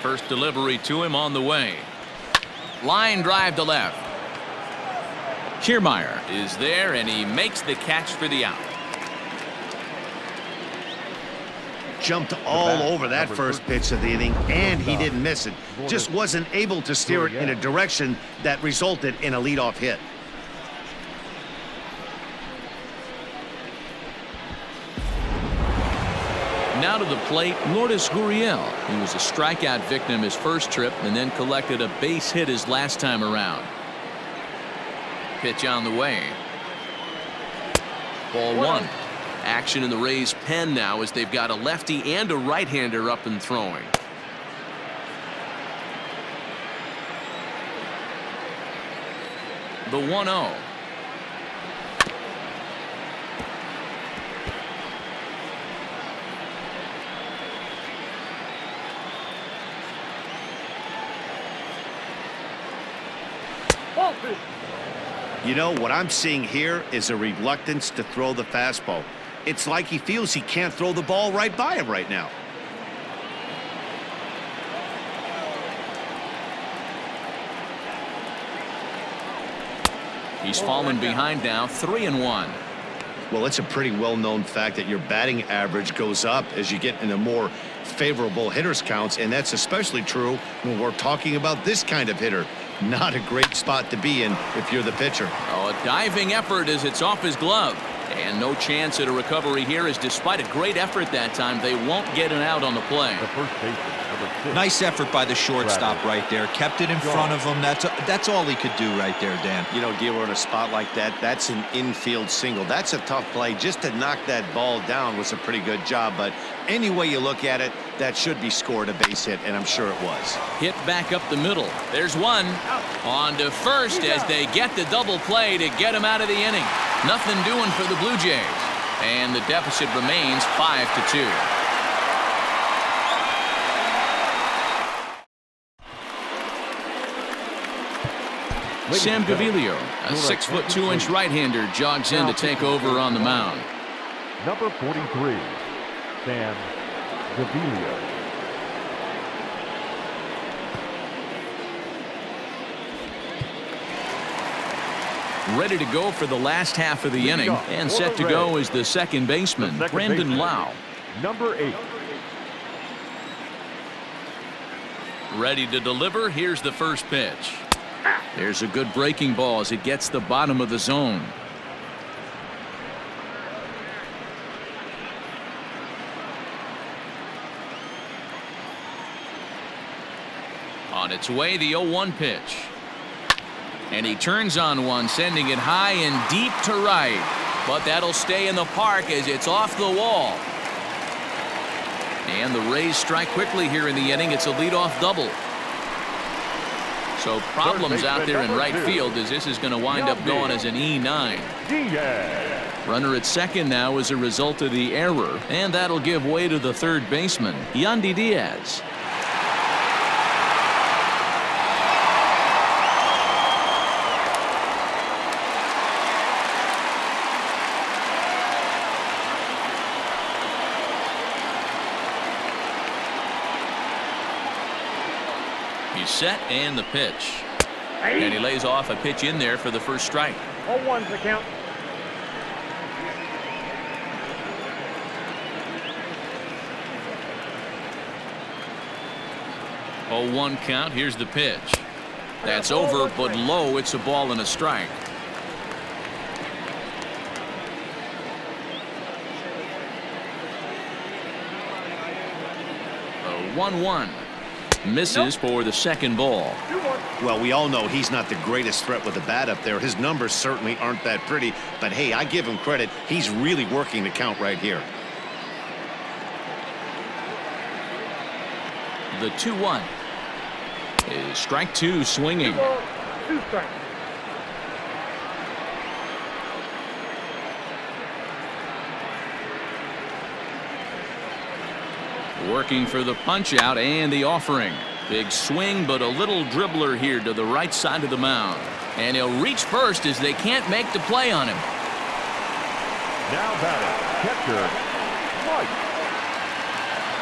First delivery to him on the way. Line drive to left. Kiermaier is there, and he makes the catch for the out. Jumped all over that first pitch of the inning, and he didn't miss it. Just wasn't able to steer it in a direction that resulted in a leadoff hit. Now to the plate, Lourdes Gurriel. He was a strikeout victim his first trip and then collected a base hit his last time around. Pitch on the way. Ball 1. Action in the Rays' pen now as they've got a lefty and a right-hander up and throwing. The 1-0. You know, what I'm seeing here is a reluctance to throw the fastball. It's like he feels he can't throw the ball right by him right now. He's fallen behind now, 3-1. Well, it's a pretty well-known fact that your batting average goes up as you get into more favorable hitters counts, and that's especially true when we're talking about this kind of hitter. Not a great spot to be in if you're the pitcher. Oh, a diving effort as it's off his glove. And no chance at a recovery here, as despite a great effort that time, they won't get an out on the play. The first baseman, number 6. Nice effort by the shortstop right there. Kept it in front of him. That's all he could do right there, Dan. You know, Gieler, in a spot like that, that's an infield single. That's a tough play. Just to knock that ball down was a pretty good job. But any way you look at it, that should be scored a base hit, and I'm sure it was. Hit back up the middle. There's one. On to first as they get the double play to get him out of the inning. Nothing doing for the Blue Jays. And the deficit remains 5-2. Sam Gaviglio, a 6'2" right-hander, jogs in to take over on the mound. Number 43, Sam Gaviglio. Ready to go for the last half of the inning, and set to go is the second baseman, Brandon Lau. Number 8. Ready to deliver. Here's the first pitch. There's a good breaking ball as it gets the bottom of the zone. On its way, the 0-1 pitch. And he turns on one, sending it high and deep to right. But that'll stay in the park as it's off the wall. And the Rays strike quickly here in the inning. It's a leadoff double. So problems out there in right field as this is going to wind up going as an E9. Runner at second now as a result of the error. And that'll give way to the third baseman, Yandi Diaz. He's set and the pitch. And he lays off a pitch in there for the first strike. 0-1's the count. Oh, 1 count. Here's the pitch. That's over, but low. It's a ball and a strike. 1-1. Misses for the second ball. Well, we all know he's not the greatest threat with the bat up there. His numbers certainly aren't that pretty. But, hey, I give him credit. He's really working the count right here. The 2-1 is strike 2 swinging. 2 strikes. Working for the punch out and the offering. Big swing, but a little dribbler here to the right side of the mound. And he'll reach first as they can't make the play on him. Now batting, catcher, Mike.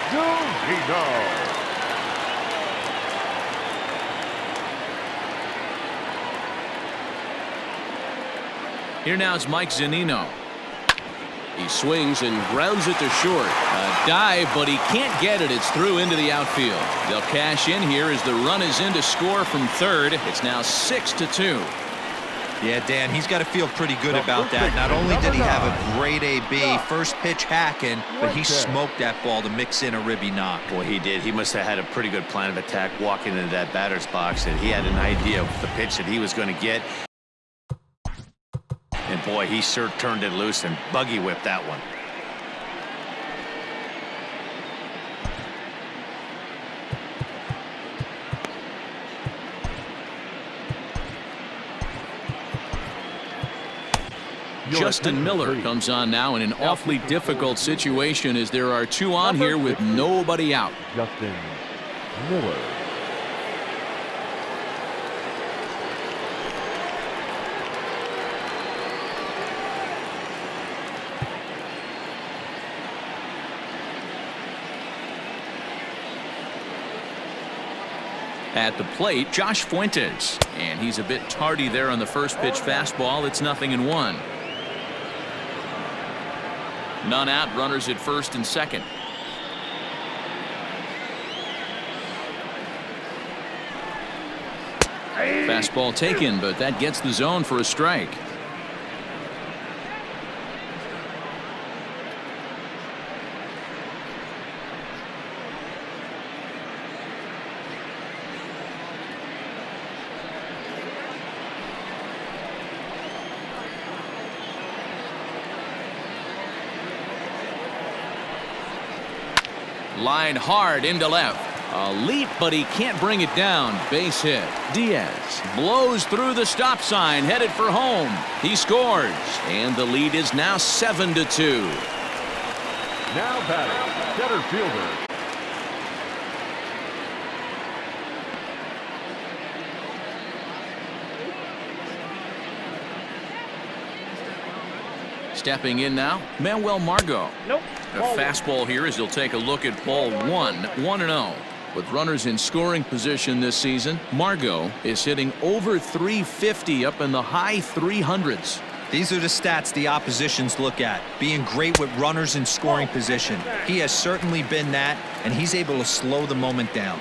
Chirinos. Here now is Mike Zunino. He swings and grounds it to short. A dive, but he can't get it. It's through into the outfield. They'll cash in here as the run is in to score from third. It's now 6-2. Yeah, Dan, he's got to feel pretty good about that. Not only did he have a great AB, first pitch hacking, but he smoked that ball to mix in a ribby knock. Boy, he did. He must have had a pretty good plan of attack walking into that batter's box, and he had an idea of the pitch that he was going to get. And boy, he sure turned it loose and buggy whipped that one. Justin Miller comes on now in an awfully difficult situation as there are 2 on here with nobody out. Justin Miller. At the plate, Josh Fuentes. And he's a bit tardy there on the first pitch fastball. It's 0-1. None out, runners at first and second. Fastball taken, but that gets the zone for a strike. Line hard into left. A leap, but he can't bring it down. Base hit. Diaz blows through the stop sign, headed for home. He scores, and the lead is now 7-2. Now batting, center fielder. Stepping in now, Manuel Margot. Nope. A fastball here as he'll take a look at ball 1-0. With runners in scoring position this season, Margot is hitting over 350 up in the high 300s. These are the stats the oppositions look at. Being great with runners in scoring position. He has certainly been that, and he's able to slow the moment down.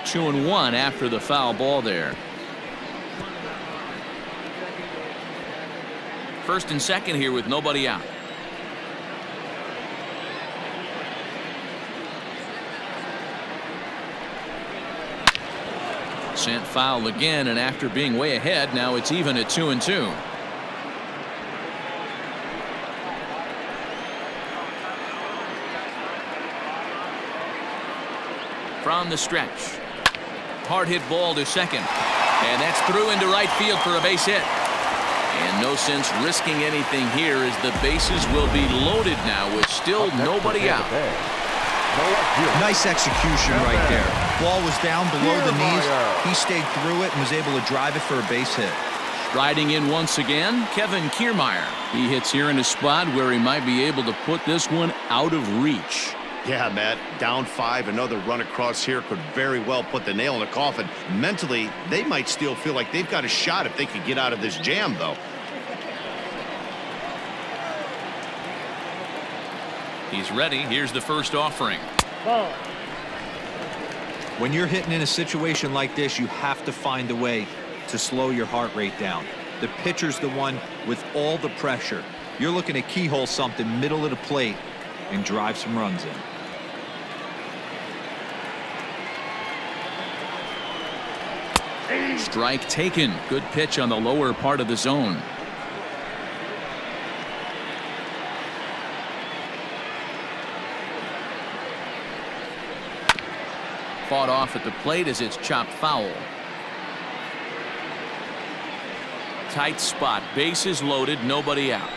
2-1 after the foul ball there. First and second here with nobody out. Sent foul again, and after being way ahead, now it's even at 2-2. From the stretch. Hard hit ball to second. And that's through into right field for a base hit. And no sense risking anything here as the bases will be loaded now with still nobody out. Nice execution right there. Ball was down below the knees. He stayed through it and was able to drive it for a base hit. Riding in once again, Kevin Kiermaier. He hits here in a spot where he might be able to put this one out of reach. Yeah, Matt, down 5, another run across here could very well put the nail in the coffin. Mentally, they might still feel like they've got a shot if they could get out of this jam, though. He's ready. Here's the first offering. Ball. When you're hitting in a situation like this, you have to find a way to slow your heart rate down. The pitcher's the one with all the pressure. You're looking to keyhole something middle of the plate and drive some runs in. Strike taken. Good pitch on the lower part of the zone. Fought off at the plate as it's chopped foul. Tight spot. Bases loaded. Nobody out.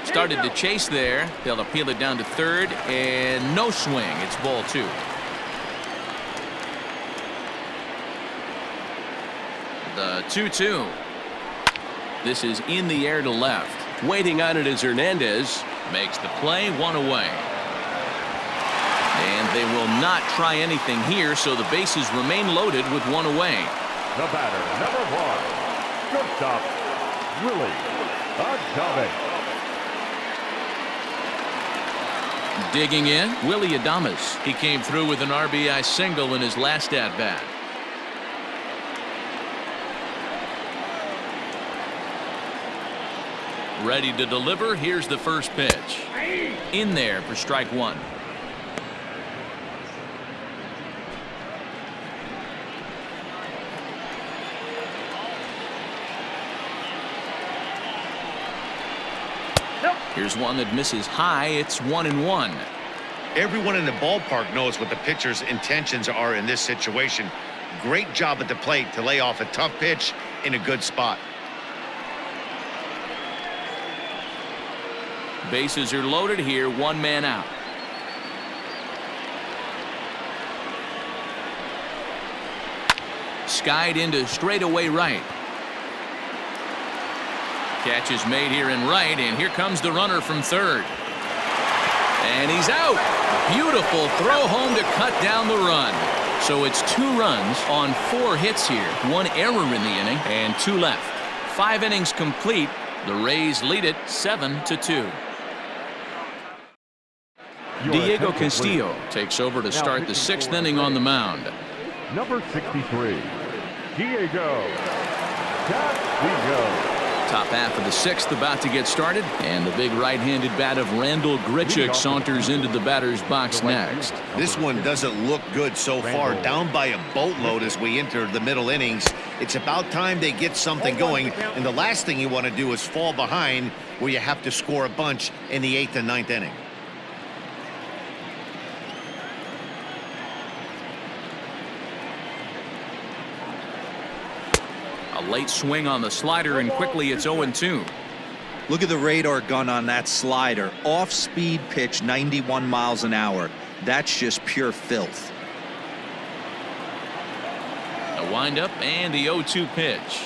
Started to chase there. They'll appeal it down to third, and no swing. It's ball 2. The 2-2. This is in the air to left. Waiting on it is Hernandez. Makes the play, 1 away. And they will not try anything here, so the bases remain loaded with 1 away. The batter, number 1, shortstop, Willie Agave. Digging in, Willie Adames. He came through with an RBI single in his last at-bat. Ready to deliver. Here's the first pitch. In there for strike 1. Here's one that misses high. It's 1-1. Everyone in the ballpark knows what the pitcher's intentions are in this situation. Great job at the plate to lay off a tough pitch in a good spot. Bases are loaded here. 1 man out. Skied into straightaway right. Catch is made here in right, and here comes the runner from third. And he's out. Beautiful throw home to cut down the run. So it's 2 runs on 4 hits here. 1 error in the inning and 2 left. 5 innings complete. The Rays lead it 7-2. Diego Castillo takes over to start the 6th inning on the mound. Number 63, Diego Castillo. Top half of the 6th about to get started, and the big right-handed bat of Randall Grichuk saunters into the batter's box next. This one doesn't look good so far. Down by a boatload as we enter the middle innings. It's about time they get something going, and the last thing you want to do is fall behind where you have to score a bunch in the 8th and 9th inning. A late swing on the slider, and quickly it's 0-2. Look at the radar gun on that slider. Off-speed pitch, 91 miles an hour. That's just pure filth. A windup and the 0-2 pitch.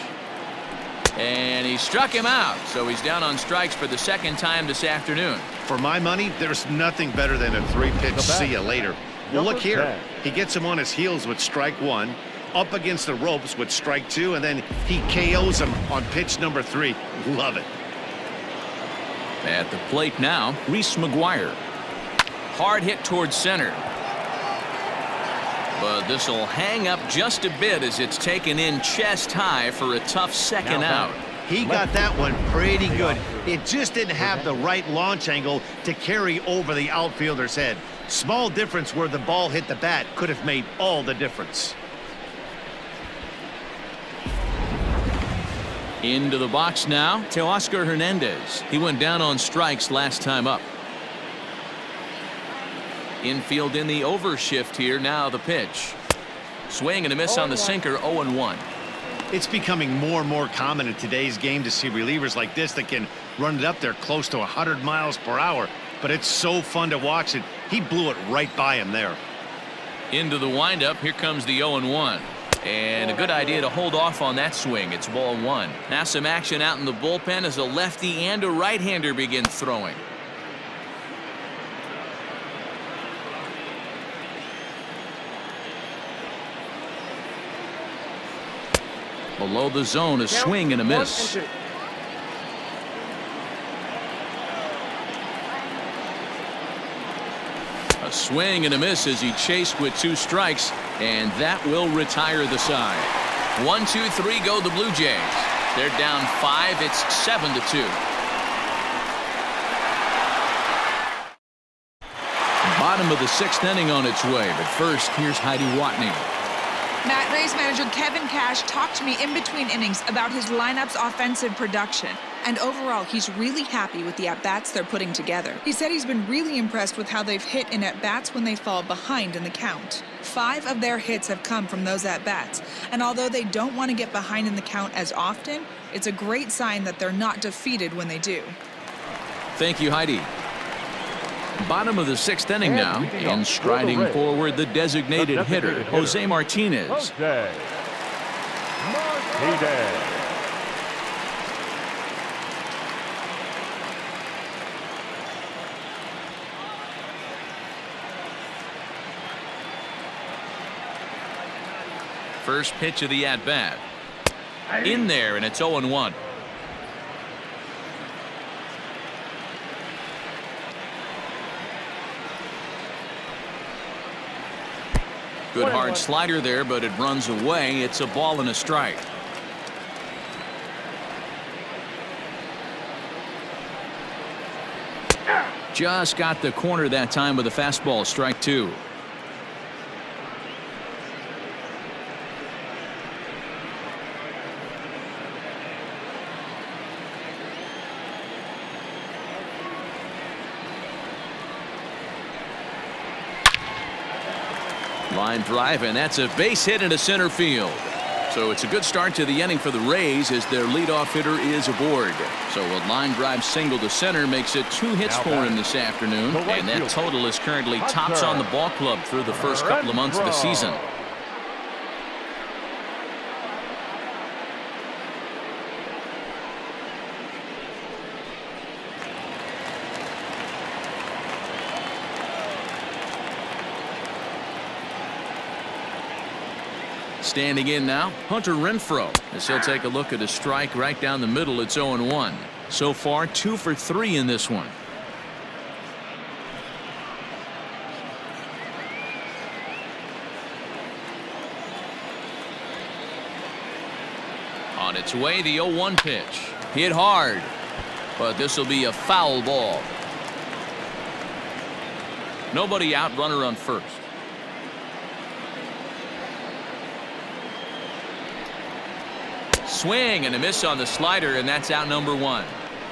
And he struck him out, so he's down on strikes for the 2nd time this afternoon. For my money, there's nothing better than a 3-pitch see you later. Well, look here. He gets him on his heels with strike 1. Up against the ropes with strike 2, and then he KOs him on pitch number 3. Love it. At the plate now, Reese Mcguire. Hard hit towards center. But this will hang up just a bit as it's taken in chest high for a tough 2nd out. He got that one pretty good. It just didn't have the right launch angle to carry over the outfielder's head. Small difference where the ball hit the bat could have made all the difference. Into the box now, Teoscar Hernandez. He went down on strikes last time up. Infield in the overshift here. Now the pitch. Swing and a miss on the sinker. 0-1. It's becoming more and more common in today's game to see relievers like this that can run it up there close to 100 miles per hour. But it's so fun to watch it. He blew it right by him there. Into the windup. Here comes the 0-1. And a good idea to hold off on that swing. It's ball one. Now some action out in the bullpen as a lefty and a right-hander begin throwing. Below the zone, a swing and a miss. A swing and a miss as he chased with 2 strikes, and that will retire the side. 1, 2, 3 go the Blue Jays. They're down 5. It's 7-2. Bottom of the 6th inning on its way, but first here's Heidi Watney. Matt, Rays manager Kevin Cash talked to me in between innings about his lineup's offensive production. And overall, he's really happy with the at-bats they're putting together. He said he's been really impressed with how they've hit in at-bats when they fall behind in the count. 5 of their hits have come from those at-bats. And although they don't want to get behind in the count as often, it's a great sign that they're not defeated when they do. Thank you, Heidi. Bottom of the 6th inning now, and striding forward the designated hitter, Jose Martinez. Martinez. First pitch of the at-bat. In there, and it's 0-1. Good hard slider there, but it runs away. It's a ball and a strike. Just got the corner that time with a fastball. Strike 2. Line drive, and that's a base hit into center field. So it's a good start to the inning for the Rays as their leadoff hitter is aboard. So a line drive single to center makes it 2 hits for him this afternoon. And that total is currently tops on the ball club through the first couple of months of the season. Standing in now, Hunter Renfro, as he'll take a look at a strike right down the middle. It's 0-1. So far, 2 for 3 in this one. On its way, the 0-1 pitch. Hit hard, but this will be a foul ball. Nobody out, runner on first. Swing and a miss on the slider, and that's out number 1.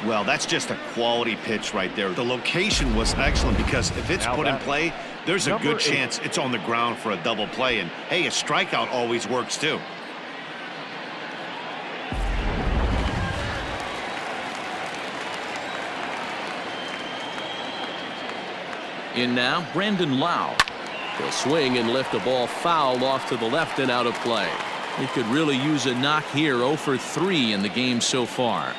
Well, that's just a quality pitch right there. The location was excellent because if it's put in play, there's a good chance it's on the ground for a double play. And hey, a strikeout always works too. In now, Brandon Lau. He'll swing and lift a ball foul off to the left and out of play. He could really use a knock here. 0 for 3 in the game so far.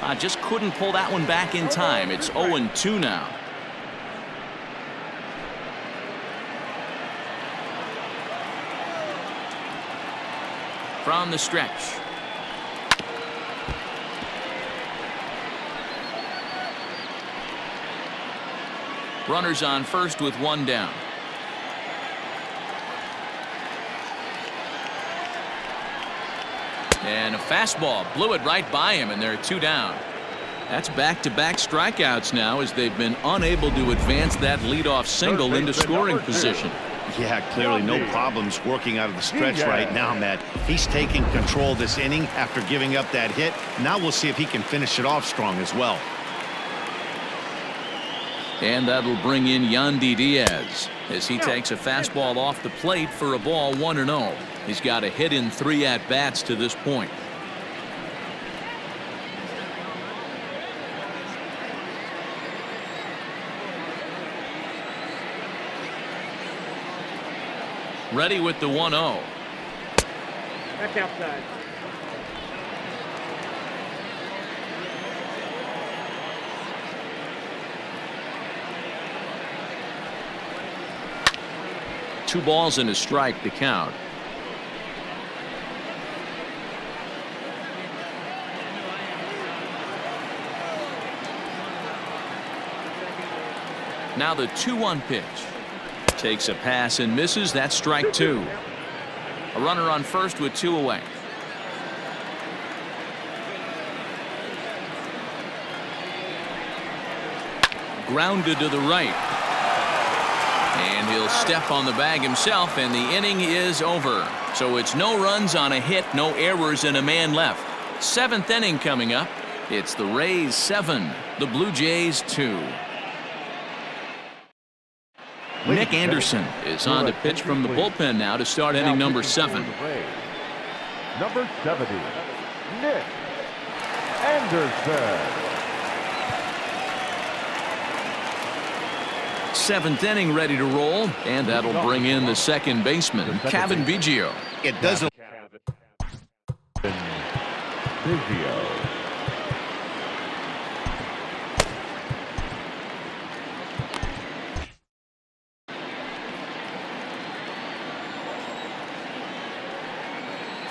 I just couldn't pull that one back in time. It's 0-2 now. From the stretch. Runners on first with one down. And a fastball blew it right by him, and there are two down. That's back-to-back strikeouts now as they've been unable to advance that leadoff single into scoring position. Yeah, clearly no problems working out of the stretch right now, Matt. He's taking control this inning after giving up that hit. Now we'll see if he can finish it off strong as well. And that'll bring in Yandi Diaz as he takes a fastball off the plate for a ball 1-0. He's got a hit in 3 at-bats to this point. Ready with the 1-0. Back outside. Two balls and a strike to count. Now the 2-1 pitch. Takes a pass and misses. That's strike 2. A runner on first with 2 away. Grounded to the right. And he'll step on the bag himself, and the inning is over. So it's no runs on a hit, no errors, and a man left. 7th inning coming up. It's the Rays 7, the Blue Jays 2. Nick Anderson is on to pitch from the bullpen now to start inning number 7. Number 70, Nick Anderson. 7th inning ready to roll, and that'll bring in the second baseman, Gaviglio. It doesn't.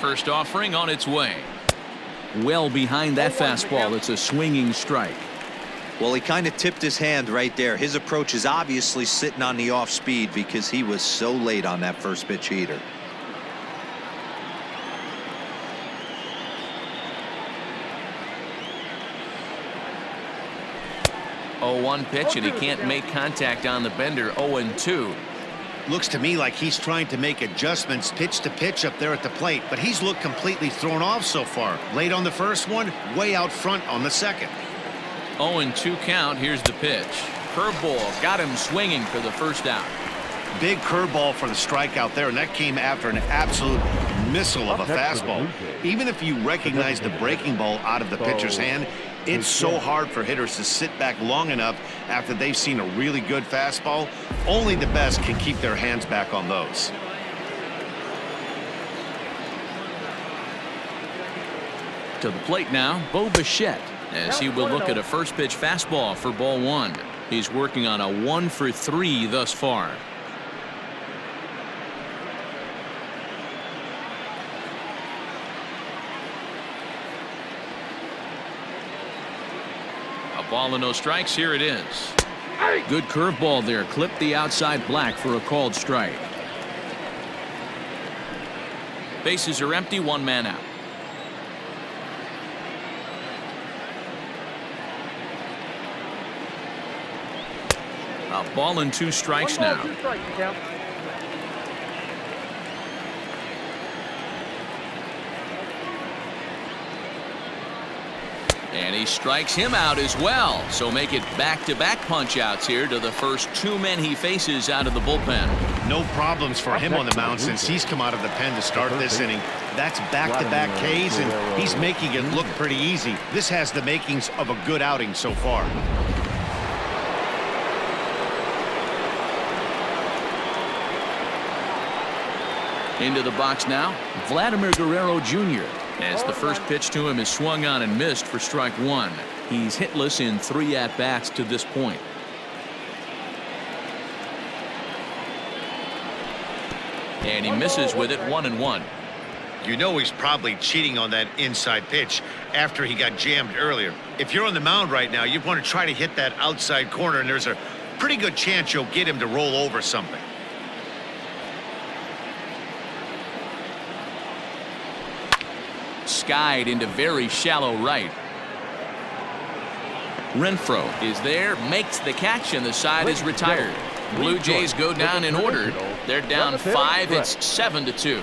First offering on its way. Well behind that fastball. It's a swinging strike. Well, he kind of tipped his hand right there. His approach is obviously sitting on the off speed because he was so late on that first pitch heater. Oh, 1 pitch, and he can't make contact on the bender. 0-2. Looks to me like he's trying to make adjustments pitch to pitch up there at the plate, but he's looked completely thrown off so far. Late on the first one, way out front on the second. 0-2 count. Here's the pitch. Curveball got him swinging for the first out. Big curveball for the strikeout there, and that came after an absolute missile of a fastball. Even if you recognize the breaking ball out of the pitcher's hand, it's so hard for hitters to sit back long enough after they've seen a really good fastball. Only the best can keep their hands back on those. To the plate now, Beau Bechet, as he will look at a first pitch fastball for ball 1. He's working on a 1 for 3 thus far. A ball and no strikes. Here it is. Good curveball there. Clipped the outside black for a called strike. Bases are empty. 1 man out. A ball and 2 strikes now. And he strikes him out as well. So make it back-to-back punch-outs here to the first 2 men he faces out of the bullpen. No problems for him on the mound since he's come out of the pen to start this inning. That's back-to-back Ks, and he's making it look pretty easy. This has the makings of a good outing so far. Into the box now, Vladimir Guerrero Jr. as the first pitch to him is swung on and missed for strike 1. He's hitless in 3 at-bats to this point. And he misses with it. 1-1. You know he's probably cheating on that inside pitch after he got jammed earlier. If you're on the mound right now, you want to try to hit that outside corner, and there's a pretty good chance you'll get him to roll over something. Skied into very shallow right. Renfro is there, makes the catch, and the side is retired. Blue Jays go down in order. They're down 5. It's 7-2.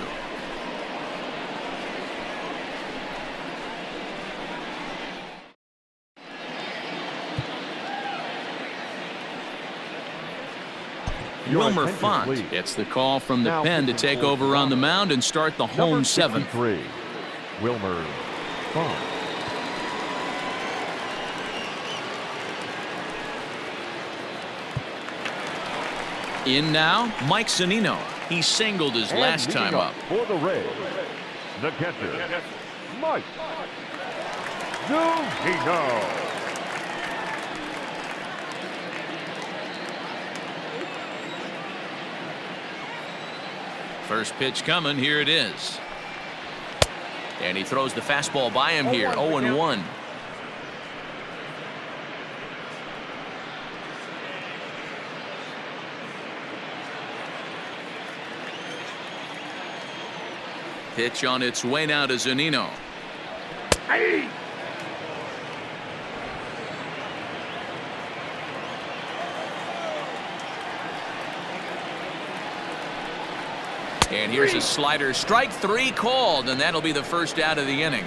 Wilmer Font gets the call from the pen to take over on the mound and start the home 7th. Wilmer Font. In now, Mike Zunino. He singled his last time up. For the Rays, the catcher, Mike Zunino. First pitch coming. Here it is. And he throws the fastball by him here. 0-1. Pitch on its way now to Zunino. Hey! And here's a slider. Strike 3 called, and that'll be the first out of the inning.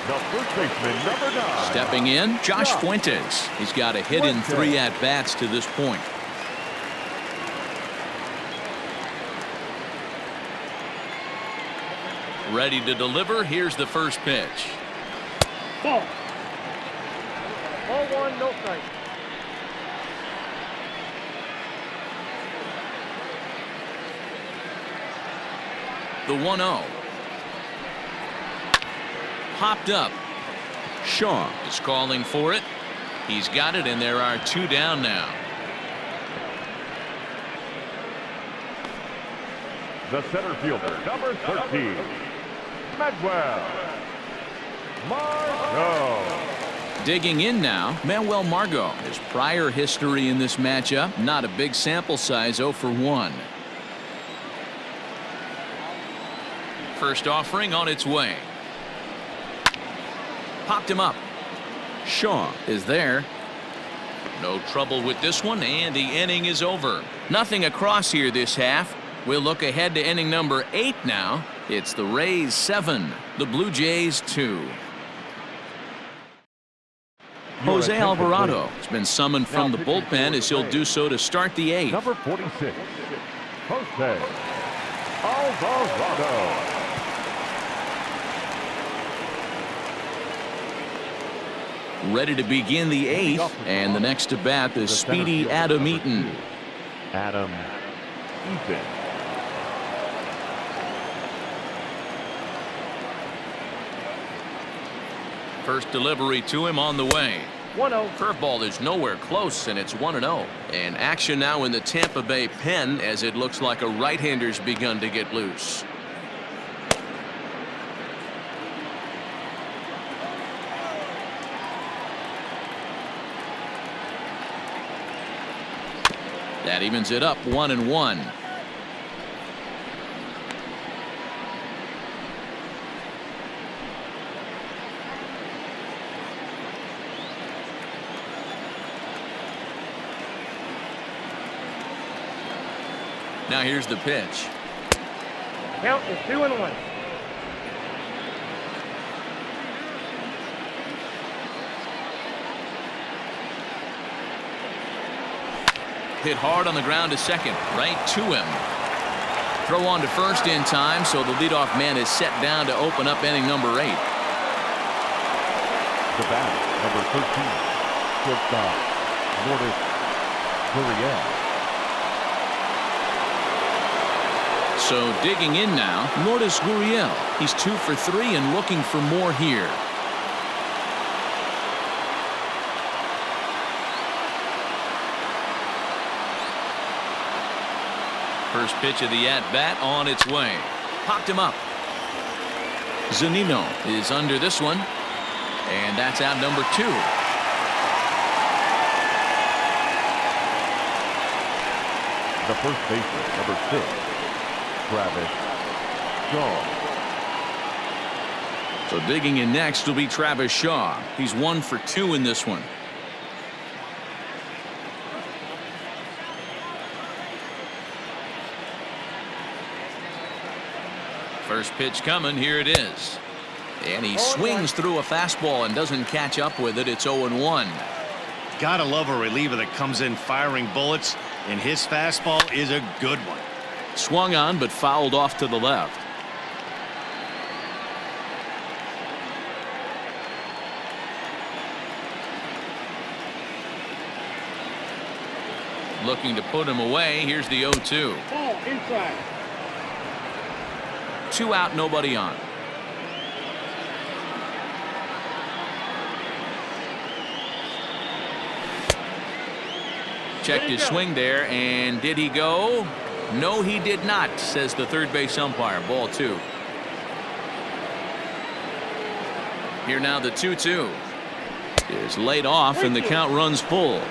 The first baseman, number 9. Stepping in, Josh Fuentes. He's got a hit in 3 at-bats to this point. Ready to deliver. Here's the first pitch. Ball. 0-1, no strike. The 1-0. Popped up. Shaw is calling for it. He's got it, and there are 2 down now. The center fielder, number 13, Manuel Margot. Digging in now, Manuel Margot. His prior history in this matchup, not a big sample size, 0 for 1. First offering on its way. Popped him up. Shaw is there. No trouble with this one, and the inning is over. Nothing across here this half. We'll look ahead to inning number 8 now. It's the Rays 7, the Blue Jays 2. Jose Alvarado has been summoned from the bullpen as he'll do so to start the 8th. Number 46, Jose Alvarado. Ready to begin the 8th, and the next to bat is speedy Adam Eaton. Adam Eaton. First delivery to him on the way. 1-0. Curveball is nowhere close, and it's 1-0. And action now in the Tampa Bay pen as it looks like a right-hander's begun to get loose. That evens it up 1-1. Now here's the pitch. Count is 2-1. Hit hard on the ground to second, right to him. Throw on to first in time, so the leadoff man is set down to open up inning number 8. The bat, number 13, shortstop, Vladimir Guerrero. So digging in now, Lourdes Gurriel. He's 2 for 3 and looking for more here. First pitch of the at-bat on its way. Popped him up. Zunino is under this one. And that's out number 2. the first baseman, number 6, Travis Shaw. So digging in next will be Travis Shaw. He's 1 for 2 in this one. First pitch coming. Here it is. And he swings through a fastball and doesn't catch up with it. It's 0-1. Gotta love a reliever that comes in firing bullets, and his fastball is a good one. Swung on but fouled off to the left. Looking to put him away. Here's the 0-2. Ball inside. 2 out, nobody on. Checked his swing there, and did he go? No, he did not, says the third base umpire. Ball 2. Here now the 2-2 is laid off, and the count runs full.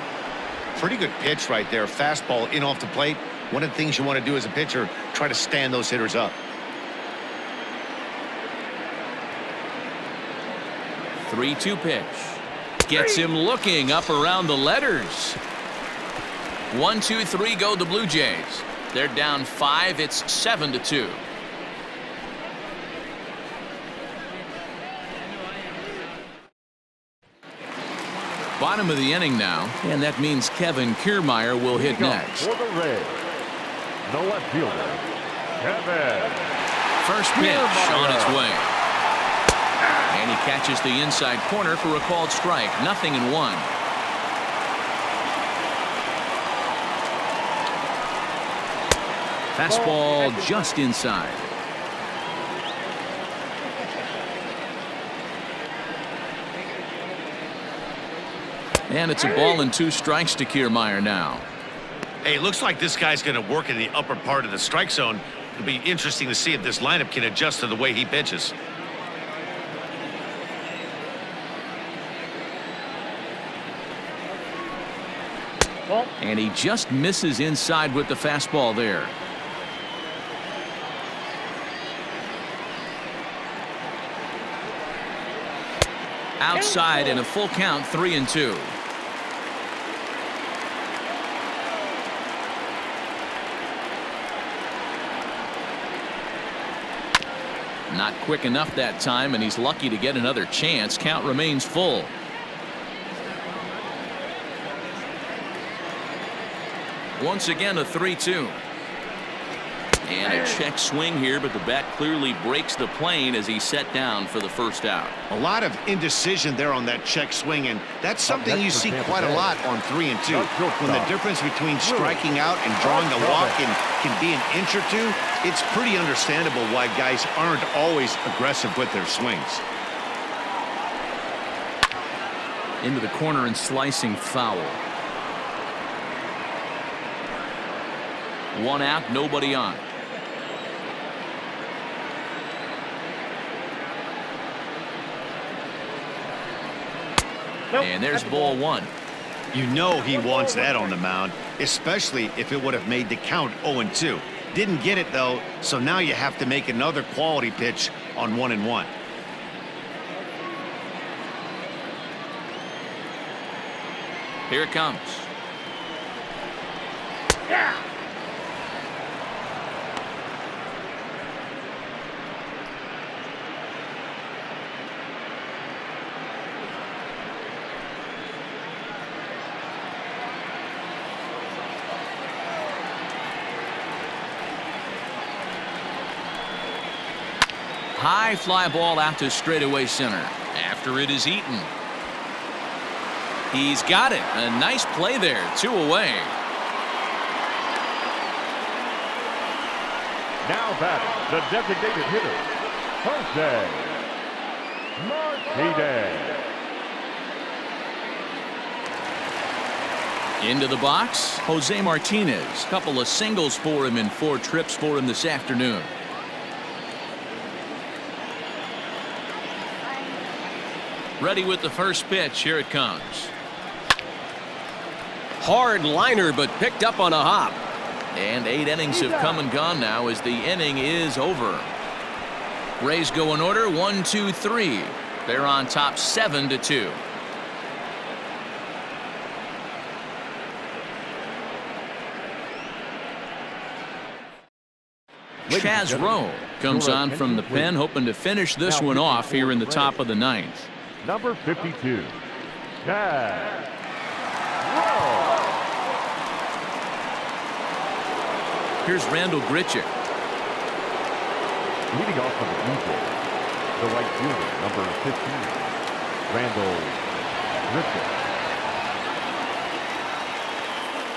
Pretty good pitch right there. Fastball in off the plate. One of the things you want to do as a pitcher, try to stand those hitters up. 3-2 pitch. Gets him looking up around the letters. 1, 2, 3 go the Blue Jays. They're down 5. It's 7-2. Bottom of the inning now, and that means Kevin Kiermaier will hit next. For the Rays, the left fielder, Kevin. First pitch on its way. And he catches the inside corner for a called strike. 0-1. Fastball just inside. And it's a ball and 2 strikes to Kiermaier now. Hey, looks like this guy's going to work in the upper part of the strike zone. It'll be interesting to see if this lineup can adjust to the way he pitches. And he just misses inside with the fastball there. Outside and a full count. 3-2. Not quick enough that time, and he's lucky to get another chance. Count remains full. Once again a 3-2. And a check swing here, but the bat clearly breaks the plane as he's set down for the first out. A lot of indecision there on that check swing, and that's something you see quite a lot on 3 and 2. When the difference between striking out and drawing a walk can be an inch or 2, it's pretty understandable why guys aren't always aggressive with their swings. Into the corner and slicing foul. 1 out, nobody on. And there's ball 1. You know he wants that on the mound, especially if it would have made the count 0-2. Didn't get it though, so now you have to make another quality pitch on 1-1. Here it comes. Yeah. High fly ball out to straightaway center. After it is Eaton. He's got it. A nice play there. 2 away. Now batting, the designated hitter, Jose Martinez. Into the box, Jose Martinez. Couple of singles for him and 4 trips for him this afternoon. Ready with the first pitch. Here it comes. Hard liner, but picked up on a hop. And 8 innings have come and gone now as the inning is over. Rays go in order 1, 2, 3. They're on top 7-2. Chaz comes on from the pen, hoping to finish this one off here in the top of the 9th. Number 52, Chaz. Here's Randall Grichuk. Leading off from the blue jays, the right fielder, number 15, Randall Grichuk.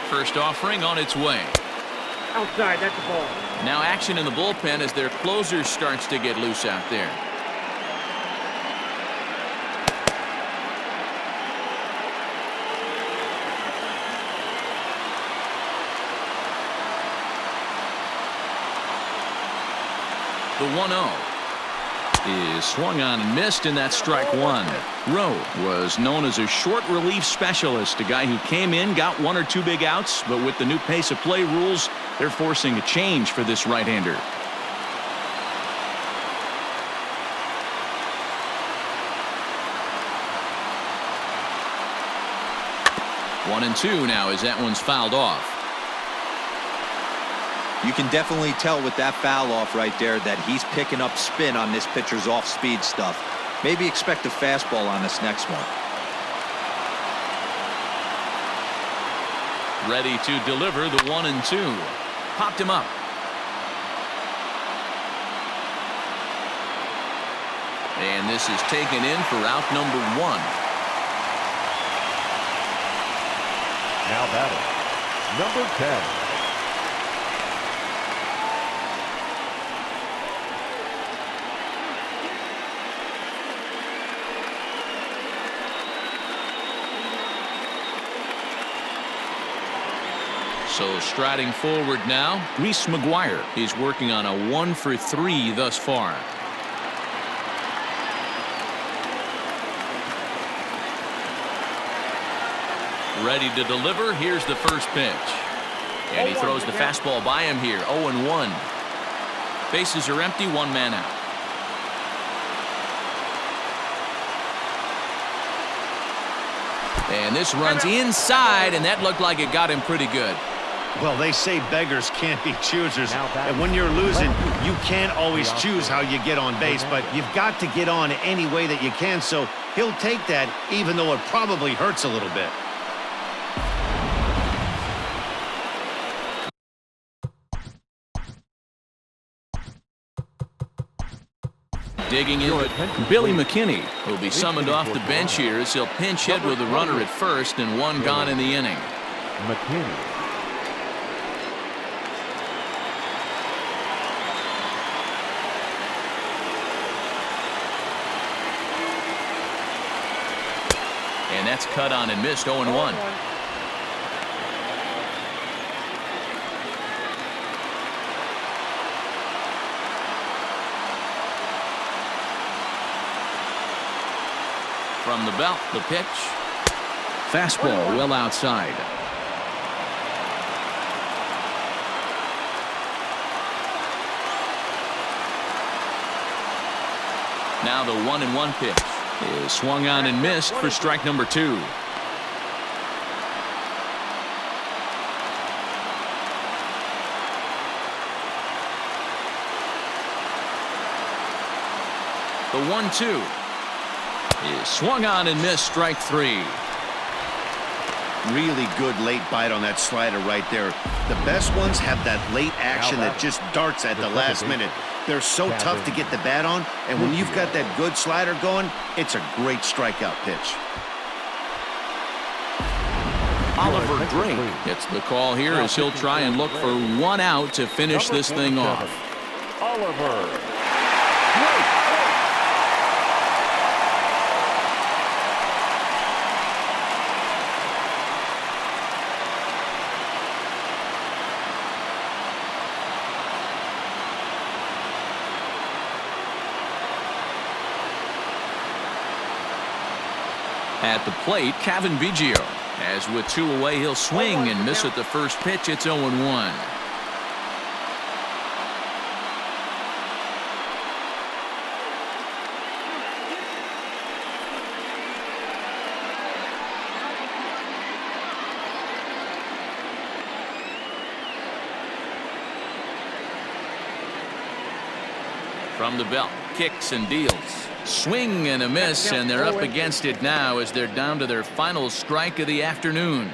First offering on its way. Outside, that's the ball. Now action in the bullpen as their closer starts to get loose out there. The 1-0 is swung on and missed, and that's strike one. Rowe was known as a short relief specialist, a guy who came in, got 1 or 2 big outs, but with the new pace of play rules, they're forcing a change for this right-hander. One and 2 now as that one's fouled off. You can definitely tell with that foul off right there that he's picking up spin on this pitcher's off-speed stuff. Maybe expect a fastball on this next one. Ready to deliver the 1 and 2. Popped him up. And this is taken in for out number 1. Now batting, number 10. So striding forward now, Reese Mcguire is working on a 1 for 3 thus far. Ready to deliver. Here's the first pitch. And he throws the fastball by him here. 0-1. Bases are empty, 1 man out. And this runs inside, and that looked like it got him pretty good. Well, they say beggars can't be choosers. And when you're losing, you can't always choose how you get on base, but you've got to get on any way that you can. So he'll take that, even though it probably hurts a little bit. Digging in, Billy McKinney will be summoned off the bench here as he'll pinch hit with the runner at first and 1 gone in the inning. McKinney. And that's cut on and missed. 0-1. From the belt, the pitch. Fastball well outside. Now the 1-1 pitch is swung on and missed for strike number 2. The 1-2 is swung on and missed, strike 3. Really good late bite on that slider right there. The best ones have that late action that just darts at the last minute. They're so tough to get the bat on, and when you've got that good slider going, it's a great strikeout pitch. Oliver Drake gets the call here as he'll try and look for 1 out to finish this thing off. Oliver. At the plate, Gaviglio. As with 2 away, he'll swing and miss at the first pitch. It's 0-1. From the belt, kicks and deals. Swing and a miss, and they're up against it now as they're down to their final strike of the afternoon.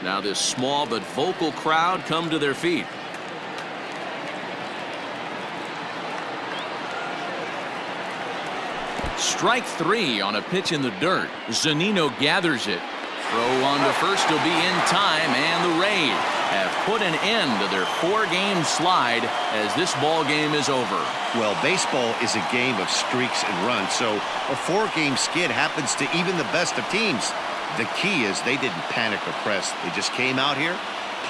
Now this small but vocal crowd come to their feet. Strike 3 on a pitch in the dirt. Zunino gathers it. Throw on to first will be in time, and the Rays have put an end to their 4-game slide as this ball game is over. Well, baseball is a game of streaks and runs, so a 4-game skid happens to even the best of teams. The key is they didn't panic or press. They just came out here,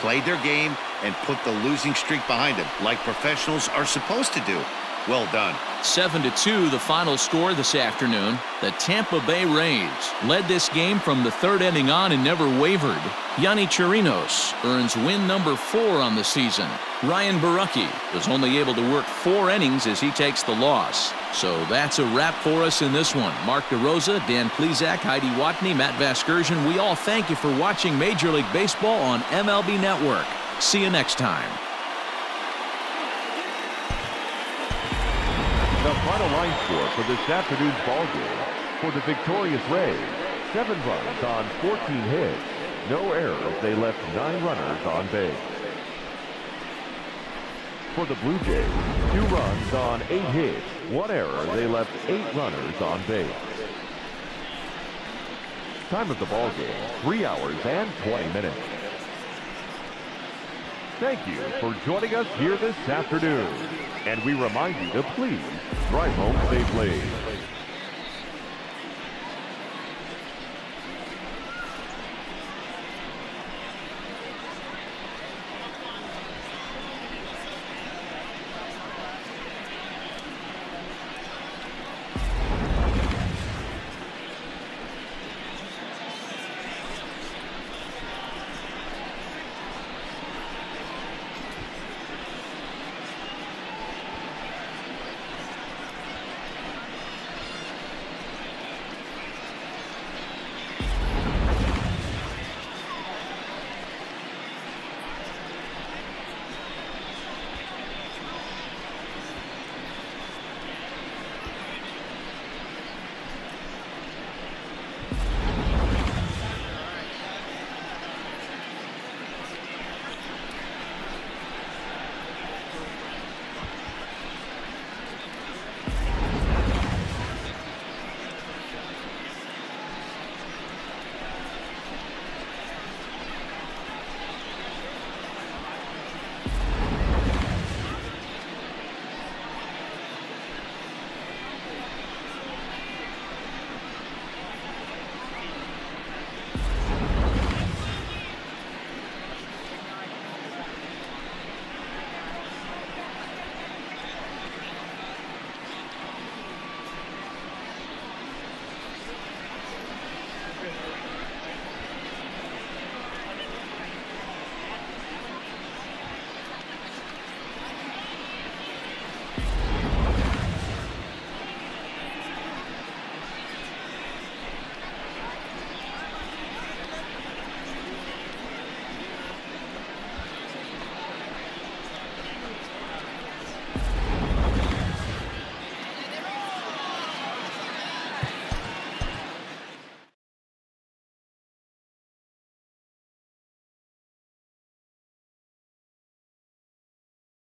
played their game, and put the losing streak behind them, like professionals are supposed to do. Well done. 7-2 the final score this afternoon. The Tampa Bay Rays led this game from the 3rd inning on and never wavered. Yonny Chirinos earns win number 4 on the season. Ryan Borucki was only able to work 4 innings as he takes the loss. So that's a wrap for us in this one. Mark DeRosa, Dan Plezak, Heidi Watney, Matt Vasgersian. We all thank you for watching Major League Baseball on MLB Network. See you next time. The final line score for this afternoon's ball game. For the victorious Rays, 7 runs on 14 hits. No errors. They left 9 runners on base. For the Blue Jays, 2 runs on 8 hits. 1 error. They left 8 runners on base. Time of the ball game, 3 hours and 20 minutes. Thank you for joining us here this afternoon. And we remind you to please drive home safely.